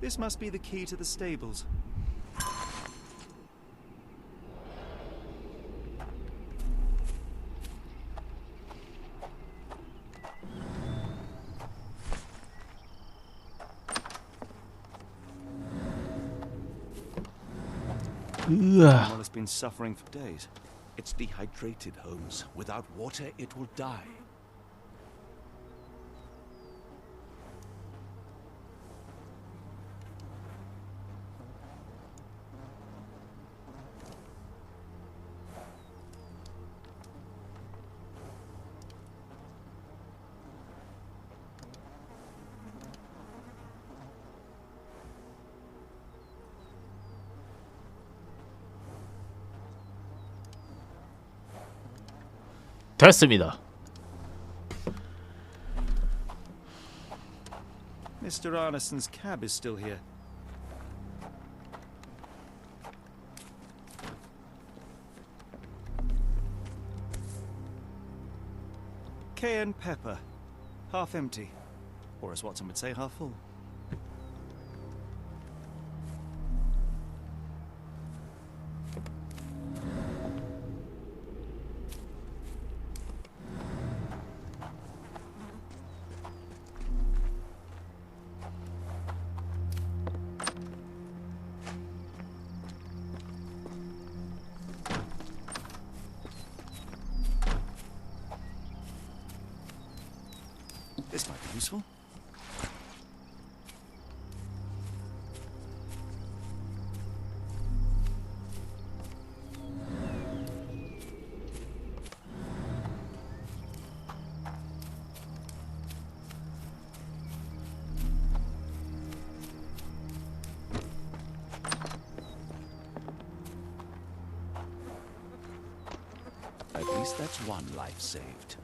This must be the key to the stables. Animal has been suffering for days. It's dehydrated, Holmes. Without water, it will die. 됐습니다. Mr. Arneson's cab is still here. Cayenne pepper. Half empty. Or as Watson would say, half full. This might be useful. At least that's one life saved.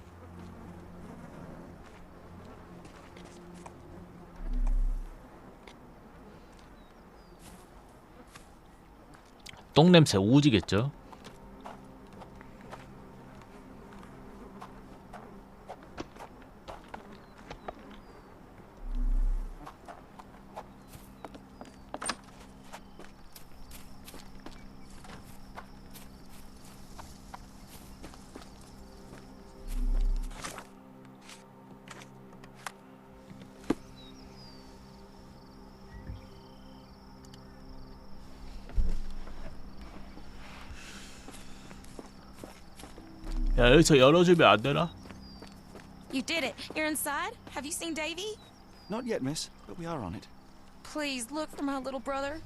똥냄새 오지겠죠? 야, 여기서 열어주면 안 되나? You did it. You're inside? Have you seen Davy? Not yet, miss, but we are on it. Please look for my little brother.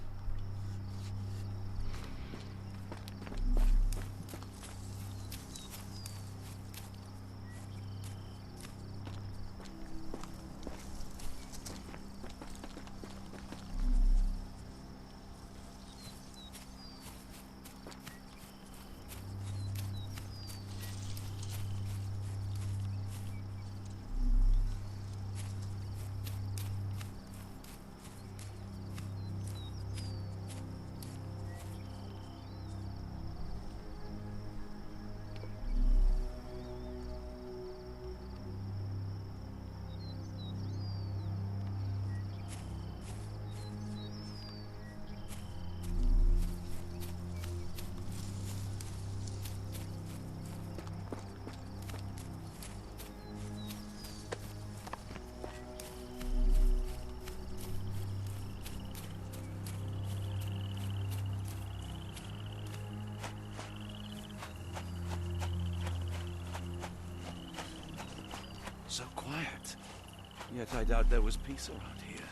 So quiet. Yet I doubt there was peace around here.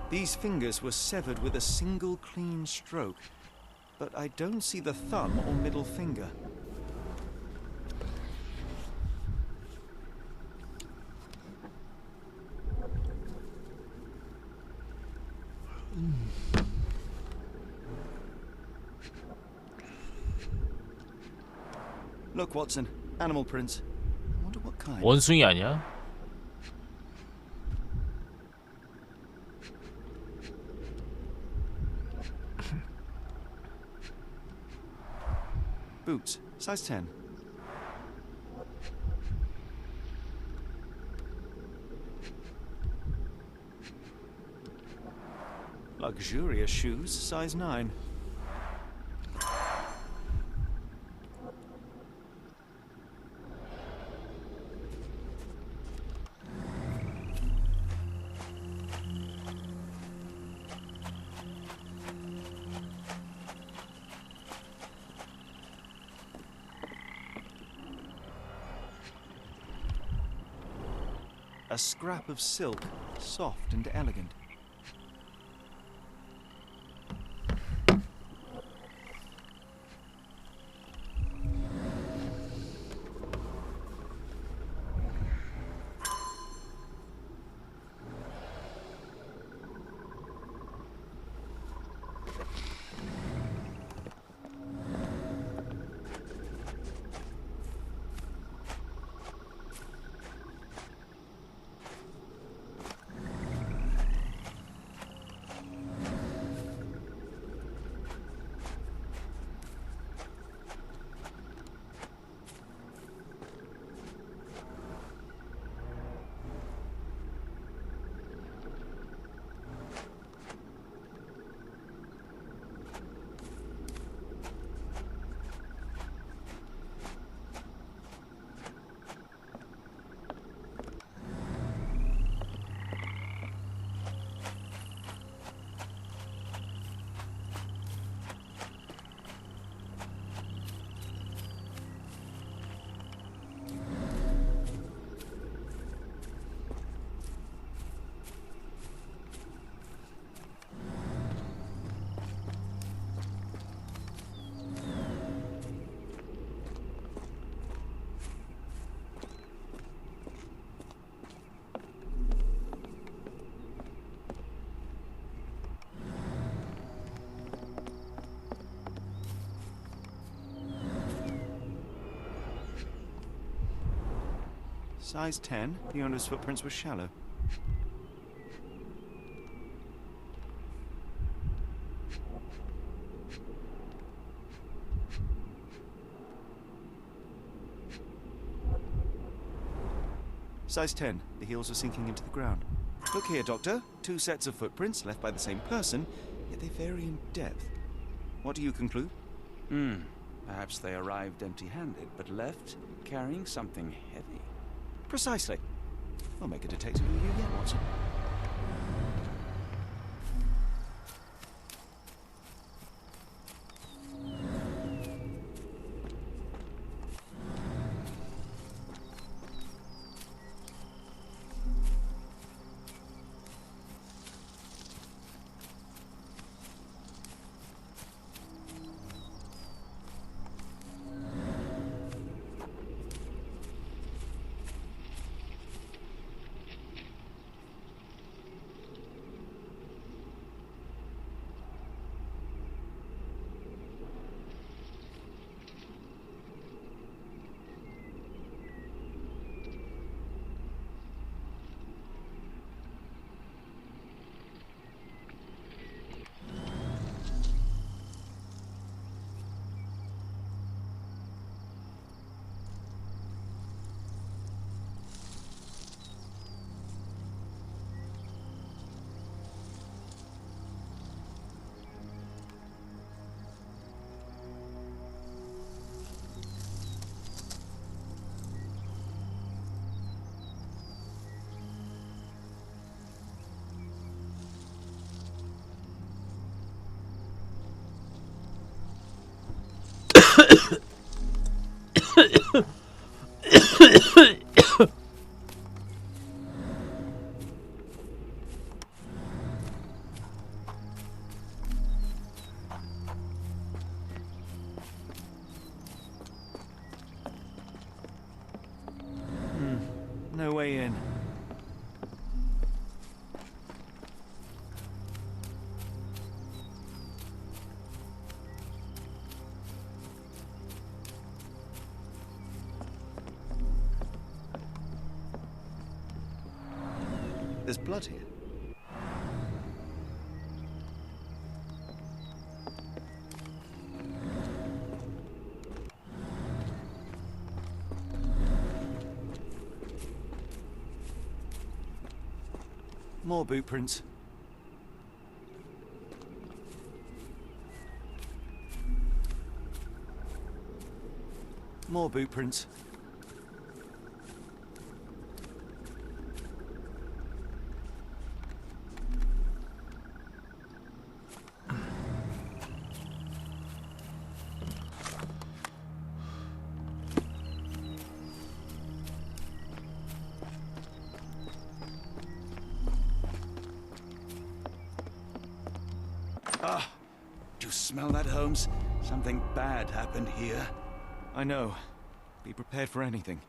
These fingers were severed with a single clean stroke, but I don't see the thumb or middle finger. Look, Watson, animal prints. I wonder what kind. 원숭이 아니야? Boots, size 10. Luxurious shoes, size 9. A scrap of silk, soft and elegant. Size 10. The owner's footprints were shallow. Size 10. The heels are sinking into the ground. Look here, Doctor. 2 sets of footprints left by the same person, yet they vary in depth. What do you conclude? Perhaps they arrived empty-handed, but left carrying something heavy. Precisely. We'll make a detective of you yet, Watson. No way in. There's blood here. More boot prints. More boot prints. Ah, do you smell that, Holmes? Something bad happened here. I know. Be prepared for anything.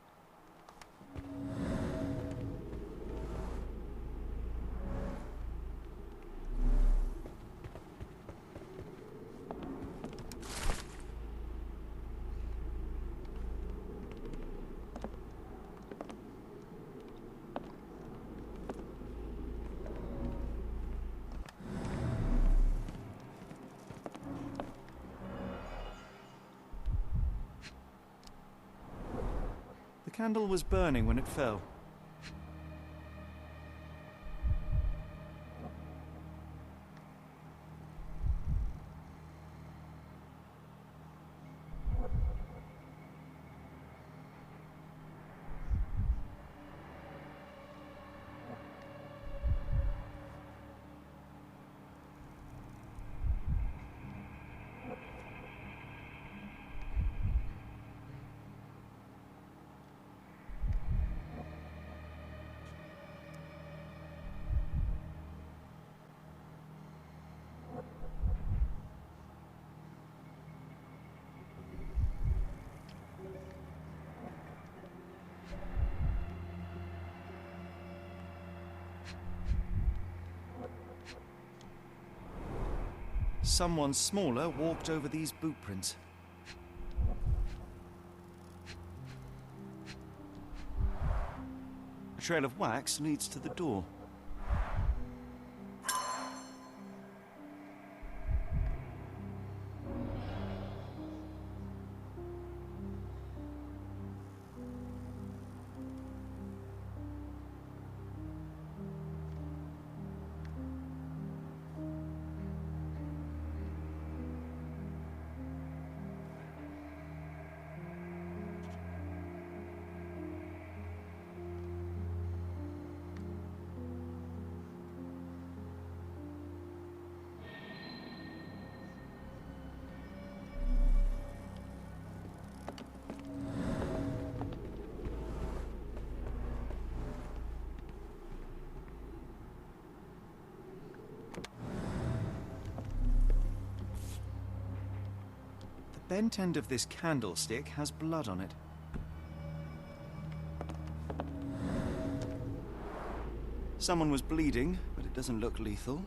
The candle was burning when it fell. Someone smaller walked over these boot prints. trail of wax leads to the door. The bent end of this candlestick has blood on it. Someone was bleeding, but it doesn't look lethal.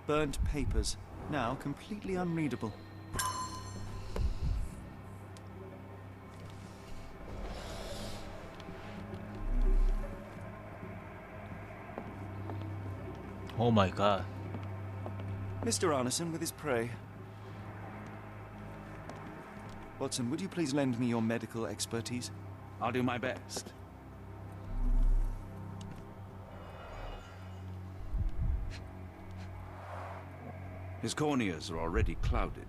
Burnt papers, now completely unreadable. Oh my god. Mr. Arneson with his prey. Watson, would you please lend me your medical expertise? I'll do my best. His corneas are already clouded.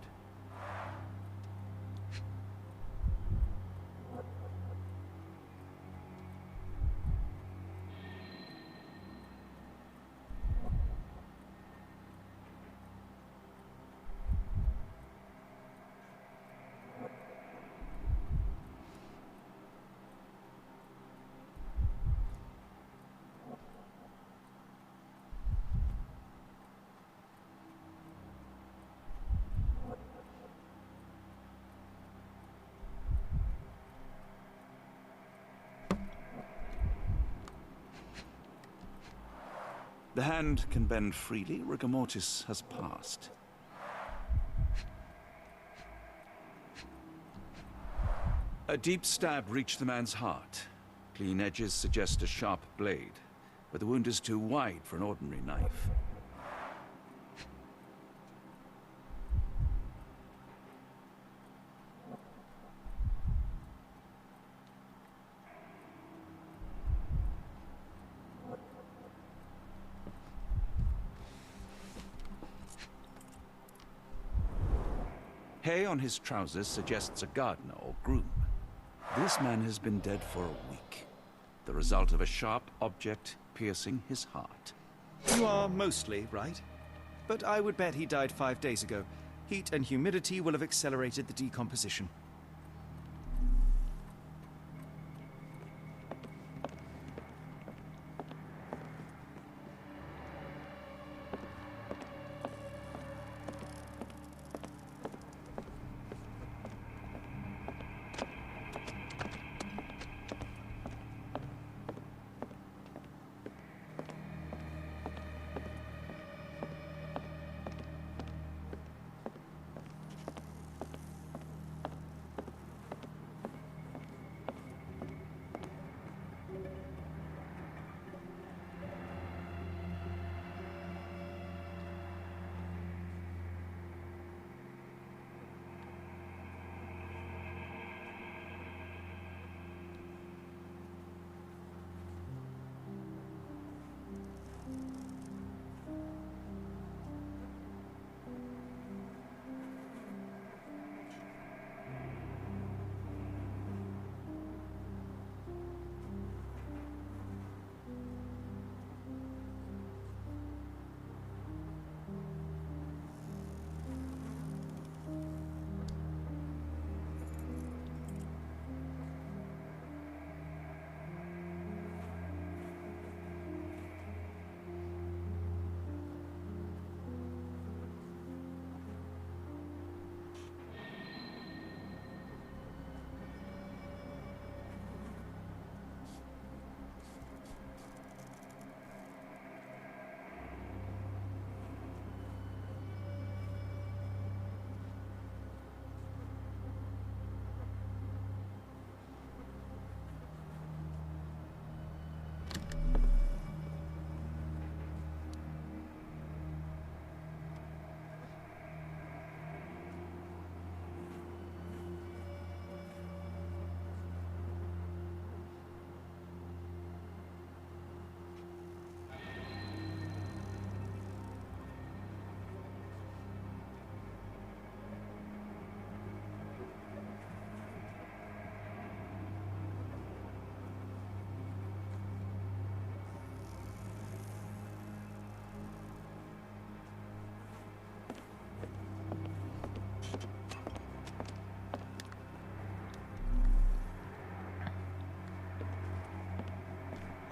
The hand can bend freely. Rigor mortis has passed. A deep stab reached the man's heart. Clean edges suggest a sharp blade, but the wound is too wide for an ordinary knife. Hay on his trousers suggests a gardener or groom. This man has been dead for a week. The result of a sharp object piercing his heart. You are mostly right, but I would bet he died 5 days ago. Heat and humidity will have accelerated the decomposition.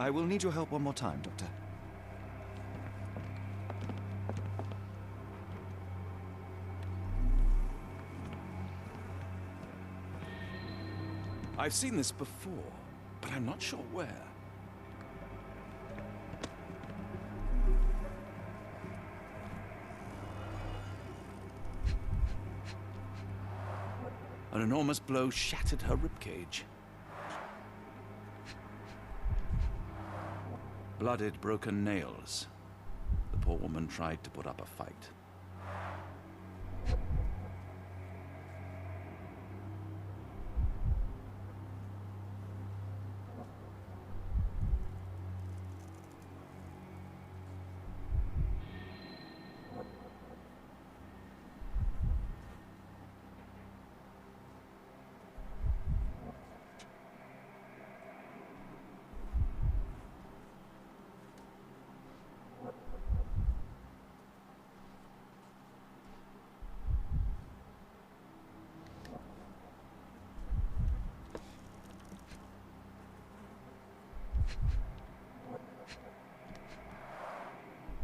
I will need your help one more time, Doctor. I've seen this before, but I'm not sure where. An enormous blow shattered her ribcage. Blooded, broken nails. The poor woman tried to put up a fight.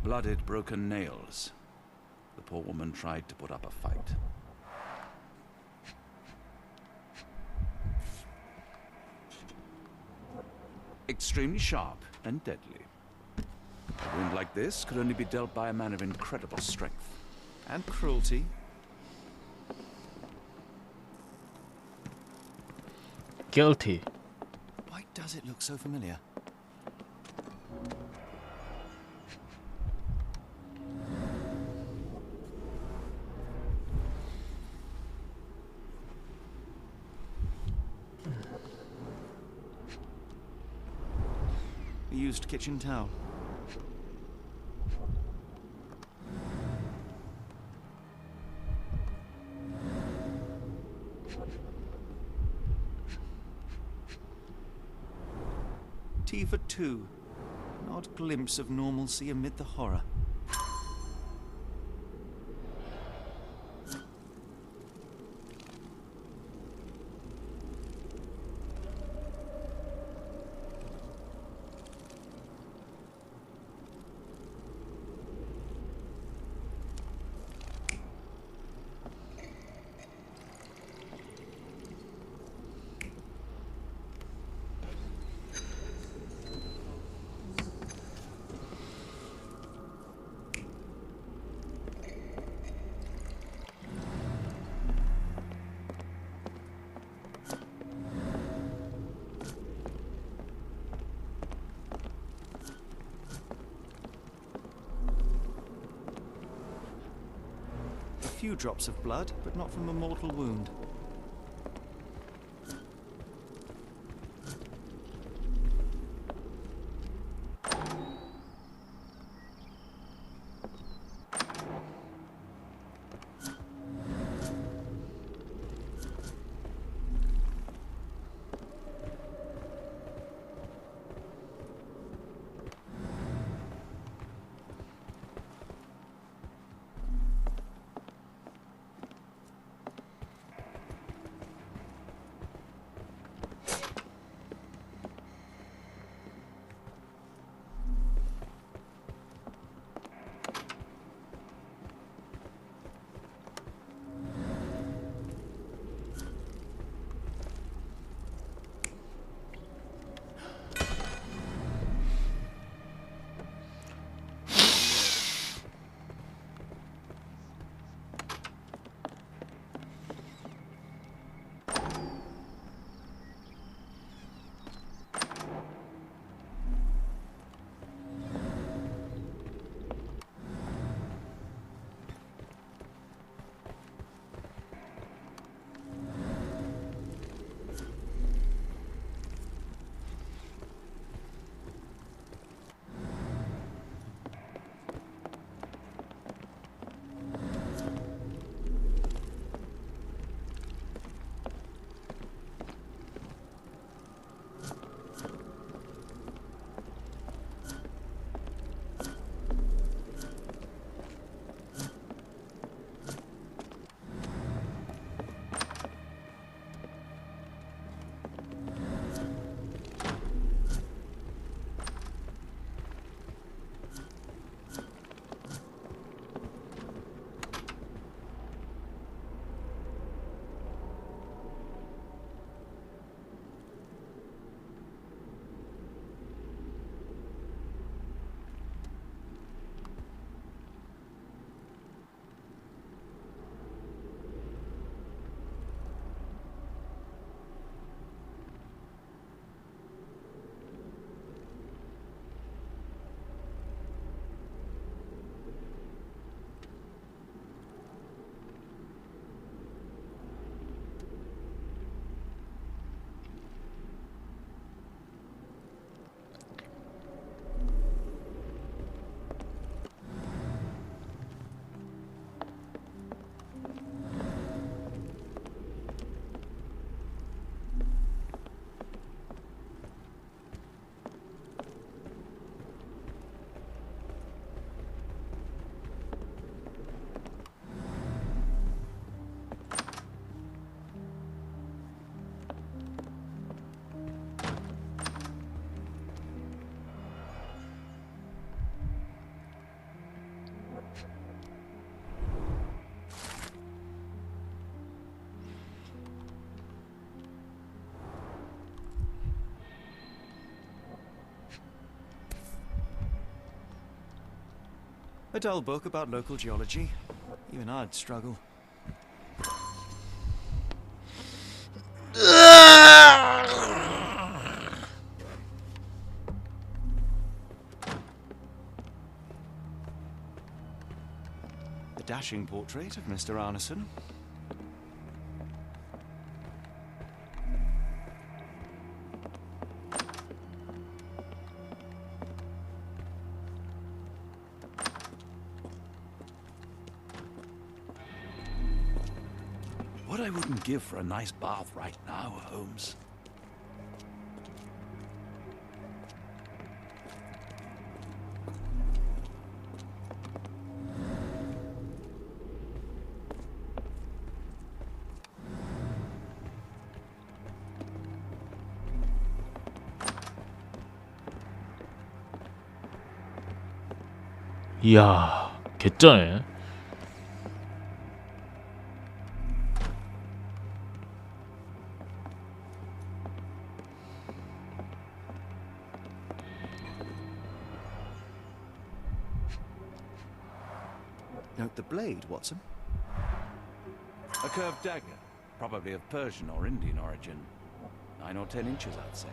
Blooded, broken nails. The poor woman tried to put up a fight. Extremely sharp and deadly. A wound like this could only be dealt by a man of incredible strength. And cruelty. Guilty. Why does it look so familiar? A used kitchen towel. Tea for two. An odd glimpse of normalcy amid the horror. A few drops of blood, but not from a mortal wound. A dull book about local geology. Even I'd struggle. The dashing portrait of Mr. Arneson. What I wouldn't give for a nice bath right now, Holmes. 이야, 개쩌네. Note the blade, Watson. A curved dagger, probably of Persian or Indian origin. 9 or 10 inches, I'd say.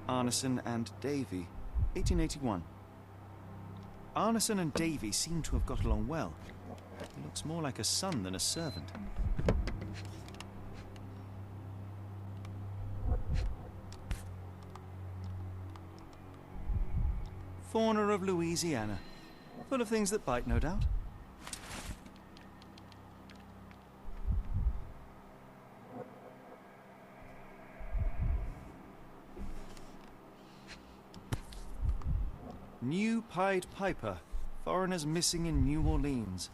Arneson and Davy, 1881. Arneson and Davy seem to have got along well. He looks more like a son than a servant. Fauna of Louisiana. Full of things that bite, no doubt. New Pied Piper. Foreigners missing in New Orleans.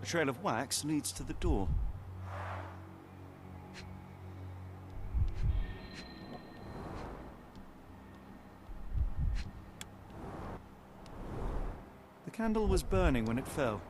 A trail of wax leads to the door. The candle was burning when it fell.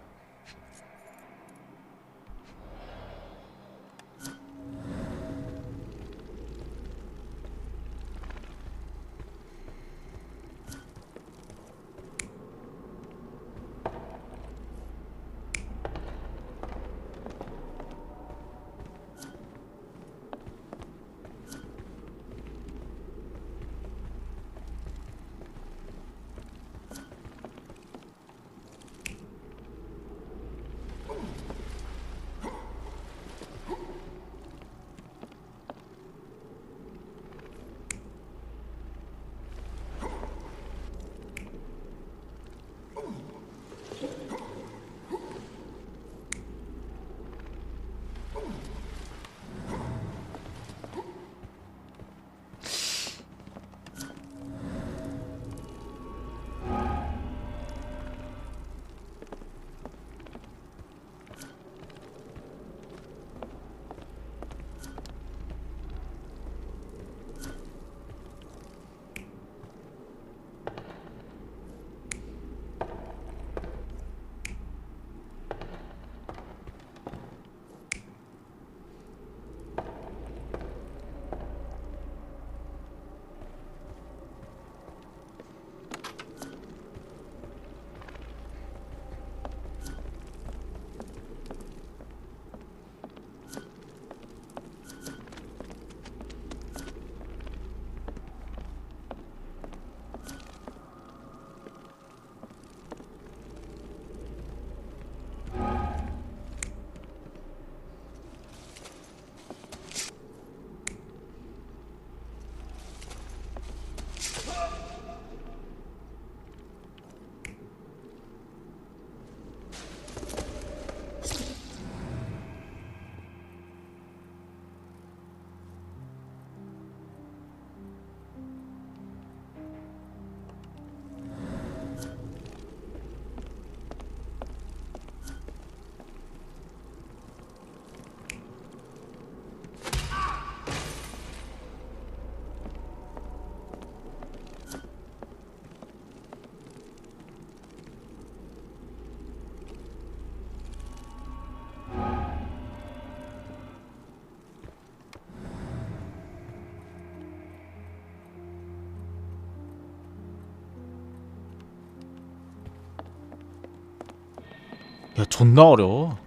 야, 존나 어려워.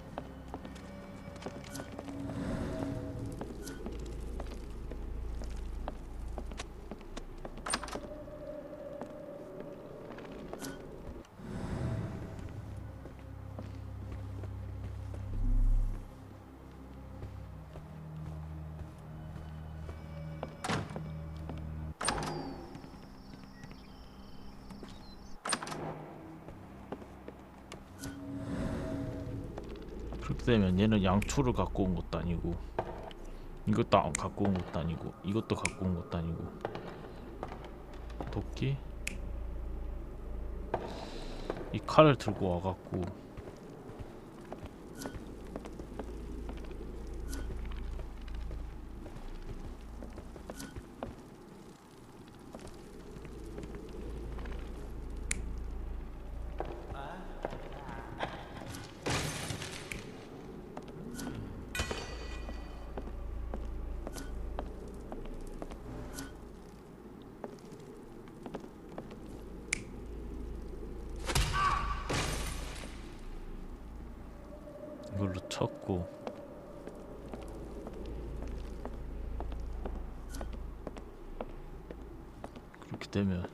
그렇게 되면 얘는 양초를 갖고 온 것도 아니고, 이것도 안 갖고 온 것도 아니고, 이것도 갖고 온 것도 아니고. 도끼? 이 칼을 들고 와갖고 이걸로 쳤고, 그렇게 되면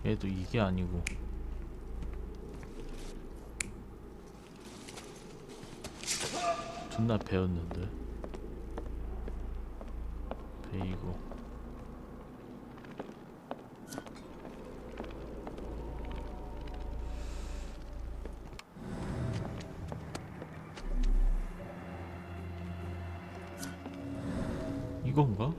얘도 이게 아니고 존나 배웠는데 베이고. 이건가?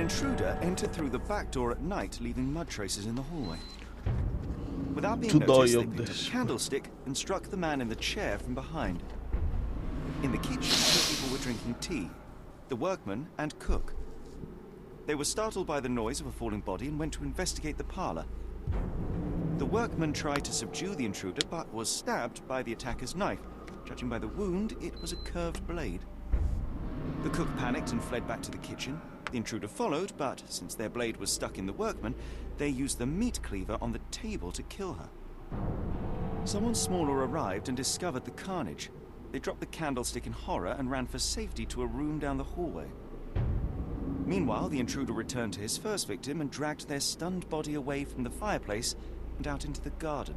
intruder entered through the back door at night, leaving mud traces in the hallway. Without being 존나 noticed, they 어이없네. picked up a candlestick and struck the man in the chair from behind. In the kitchen, 2 people were drinking tea, the workman and cook. They were startled by the noise of a falling body and went to investigate the parlor. The workman tried to subdue the intruder, but was stabbed by the attacker's knife. Judging by the wound, it was a curved blade. The cook panicked and fled back to the kitchen. The intruder followed, but since their blade was stuck in the workman, they used the meat cleaver on the table to kill her. Someone smaller arrived and discovered the carnage. They dropped the candlestick in horror and ran for safety to a room down the hallway. Meanwhile, the intruder returned to his first victim and dragged their stunned body away from the fireplace and out into the garden.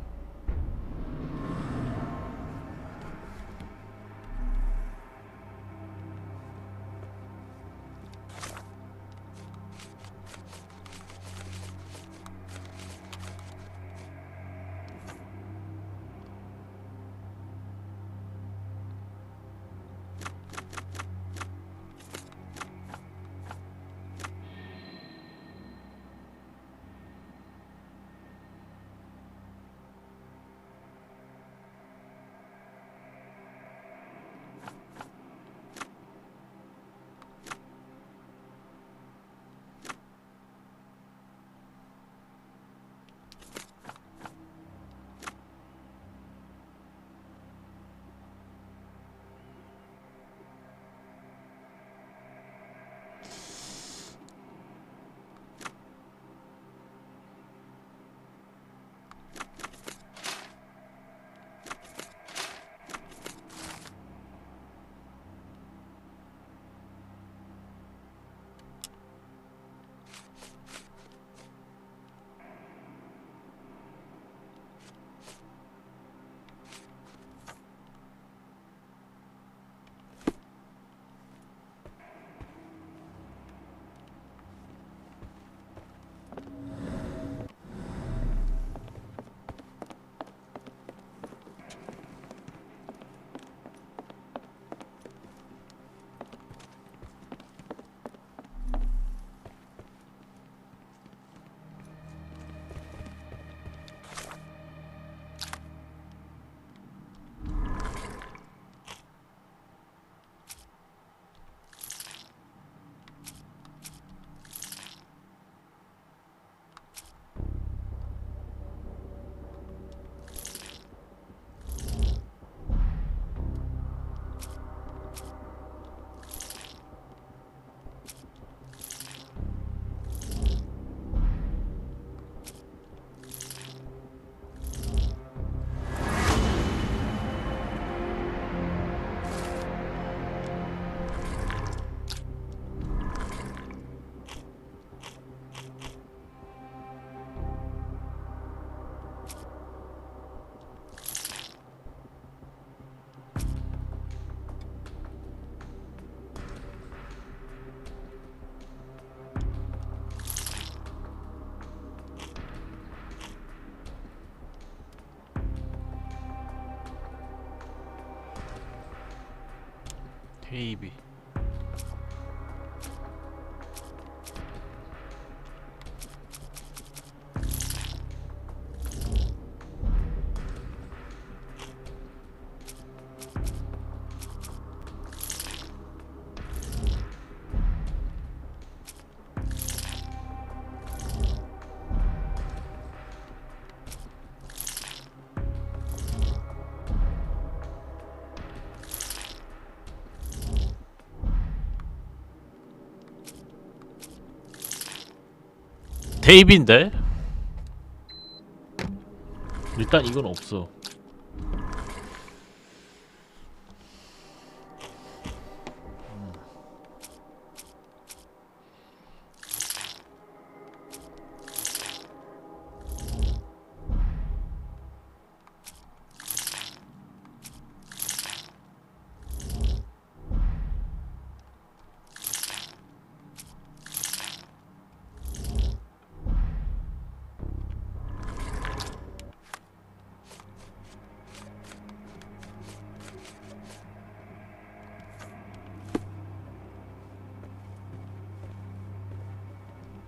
테이비. 테이비인데? 일단 이건 없어.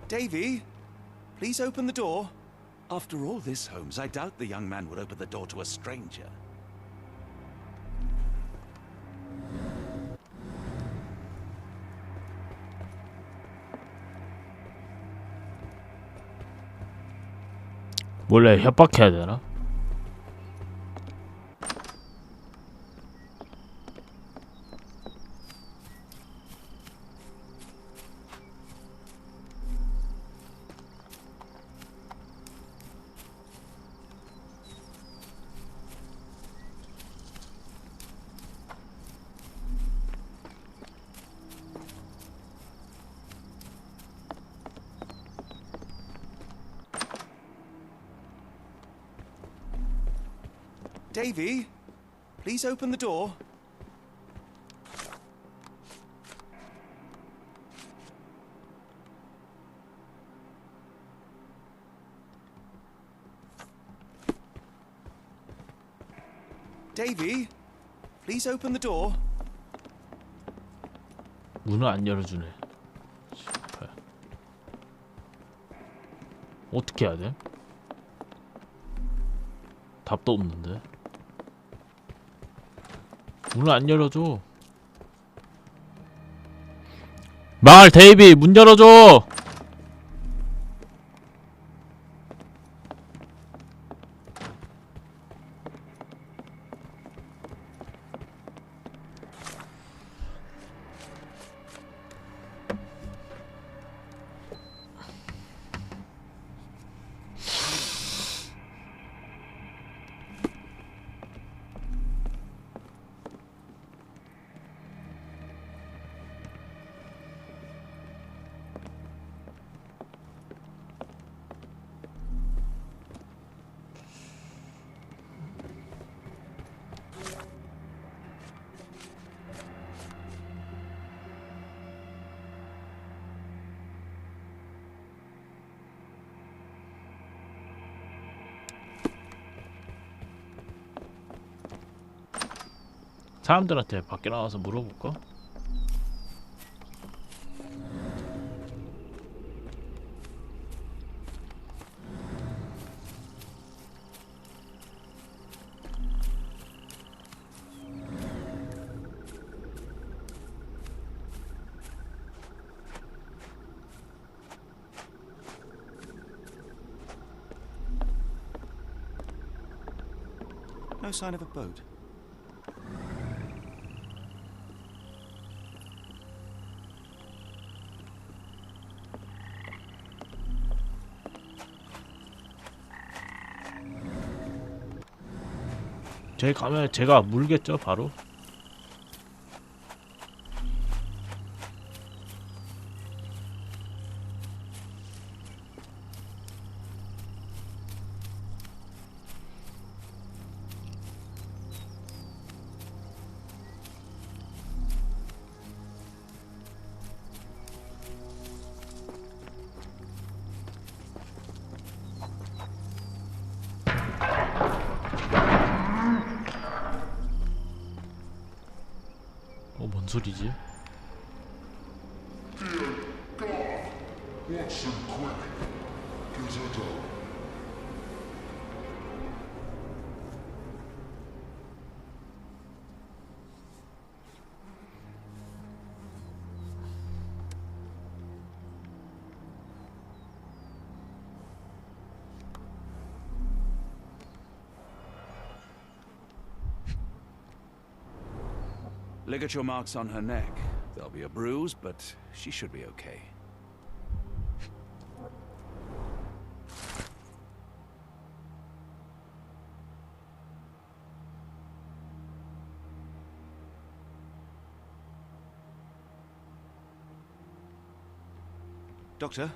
Davy, please open the door. After all this, Holmes, I doubt the young man would open the door to a stranger. 원래 협박해야 되나? Davy, please open the door. Davy, please open the door. 문을 안 열어주네. 씨발. 어떻게 해야 돼? 답도 없는데. 문을 안 열어줘. 말 데이비 문 열어줘. 사람들한테 밖에 나와서 물어볼까? No sign of a boat. 저기 가면 제가 물겠죠 바로. 뭔 소리지? Ligature marks on her neck. There'll be a bruise, but she should be okay. Doctor,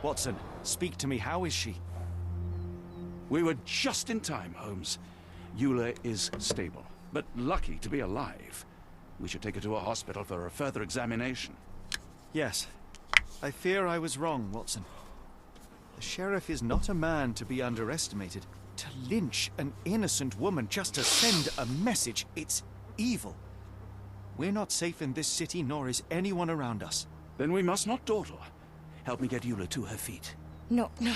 Watson, speak to me. How is she? We were just in time, Holmes. Eula is stable, but lucky to be alive. We should take her to a hospital for a further examination. Yes. I fear I was wrong, Watson. The sheriff is not a man to be underestimated. To lynch an innocent woman just to send a message, it's evil. We're not safe in this city, nor is anyone around us. Then we must not dawdle. Help me get Eula to her feet. No, no.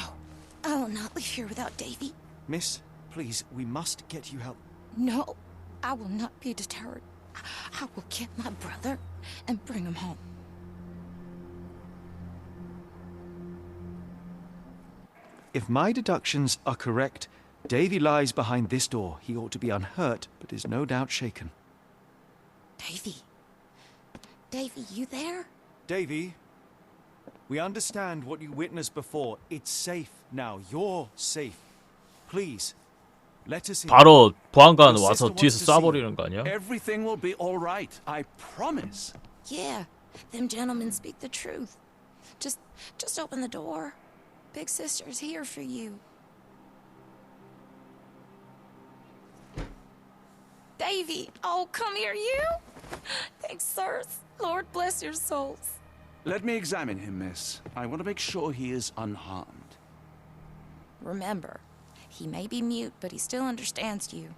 I will not leave here without Davy. Miss, please, we must get you help. No, I will not be deterred. I will get my brother and bring him home. If my deductions are correct, Davy lies behind this door. He ought to be unhurt, but is no doubt shaken. Davy. Davy, you there? Davy, we understand what you witnessed before. It's safe now. You're safe. Please, let us in. 바로 보안관 와서 뒤에서 쏴버리는 거 아니야? Everything will be all right. I promise. Yeah, them gentlemen speak the truth. Just open the door. Big sister's here for you. Davy, oh, come here, you. Thanks, sirs. Lord bless your souls. Let me examine him, miss. I want to make sure he is unharmed. Remember, he may be mute, but he still understands you.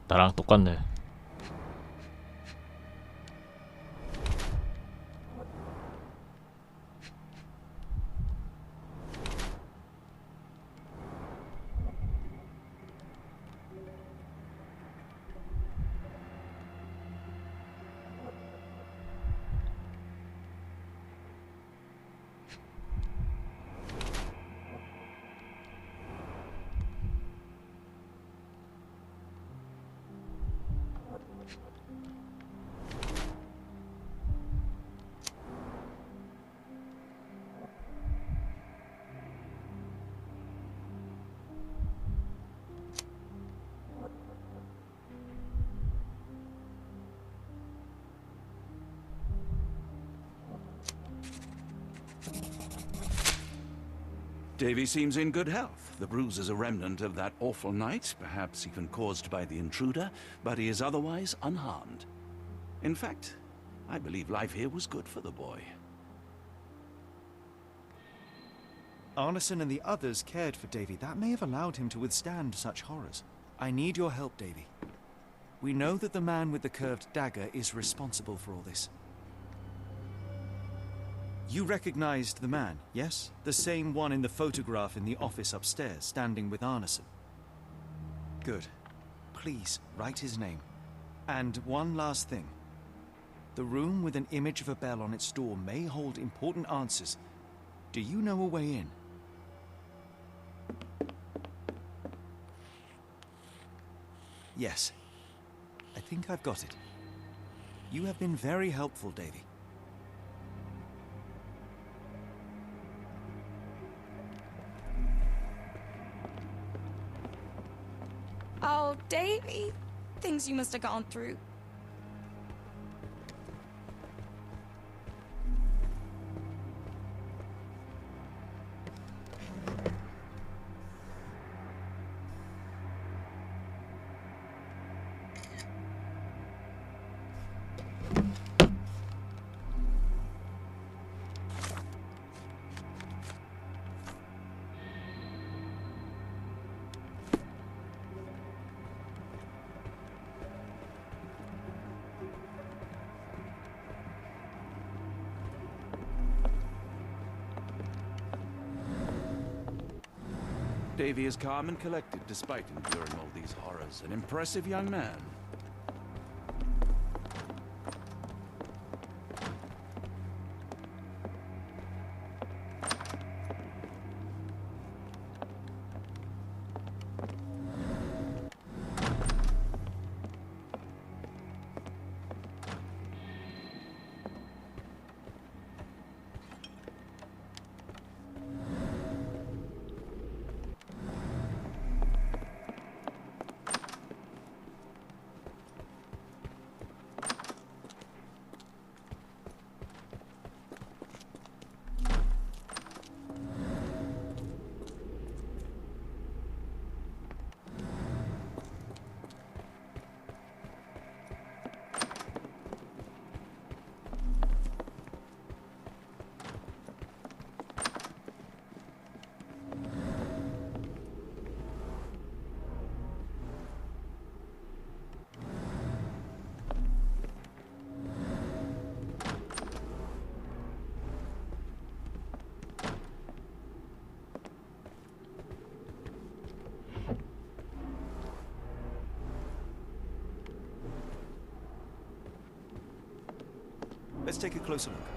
나랑 똑같네. Davy seems in good health. The bruise is a remnant of that awful night, perhaps even caused by the intruder, but he is otherwise unharmed. In fact, I believe life here was good for the boy. Arneson and the others cared for Davy. That may have allowed him to withstand such horrors. I need your help, Davy. We know that the man with the curved dagger is responsible for all this. You recognized the man, yes? The same one in the photograph in the office upstairs, standing with Arneson. Good. Please, write his name. And one last thing. The room with an image of a bell on its door may hold important answers. Do you know a way in? Yes. I think I've got it. You have been very helpful, Davy. Oh, Davy. Things you must have gone through. Davy is calm and collected despite enduring all these horrors. An impressive young man. Let's take a closer look.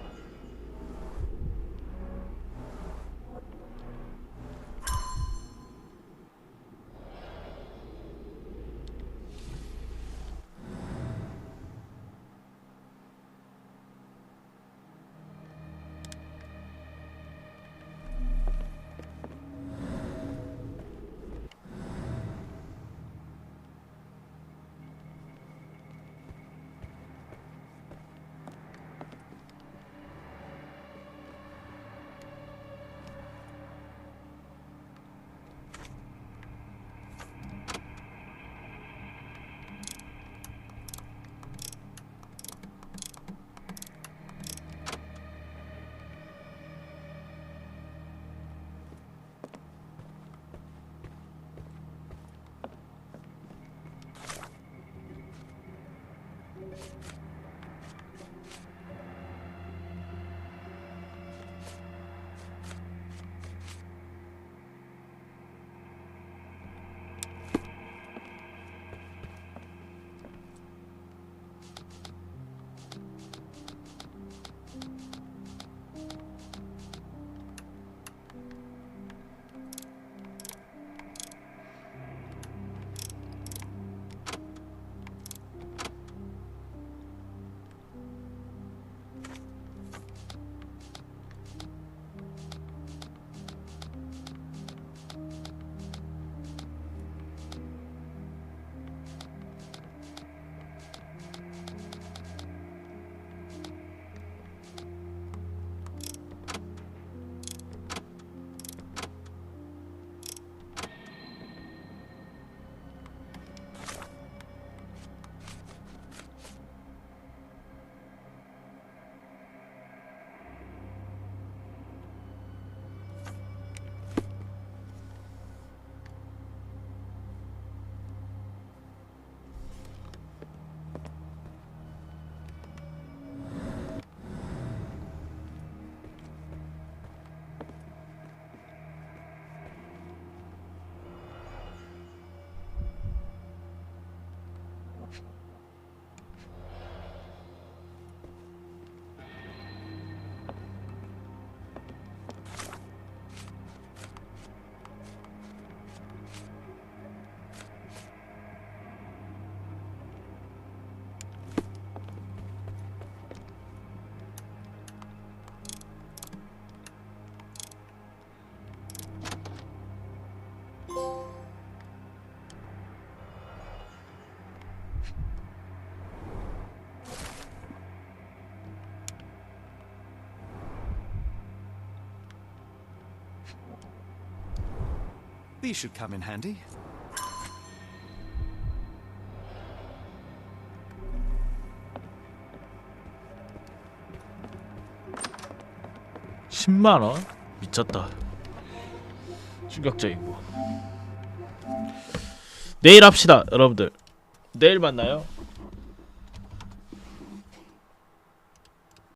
These should come in handy. $100,000? 미쳤다. 충격적이고. 내일 합시다, 여러분들. 내일 만나요.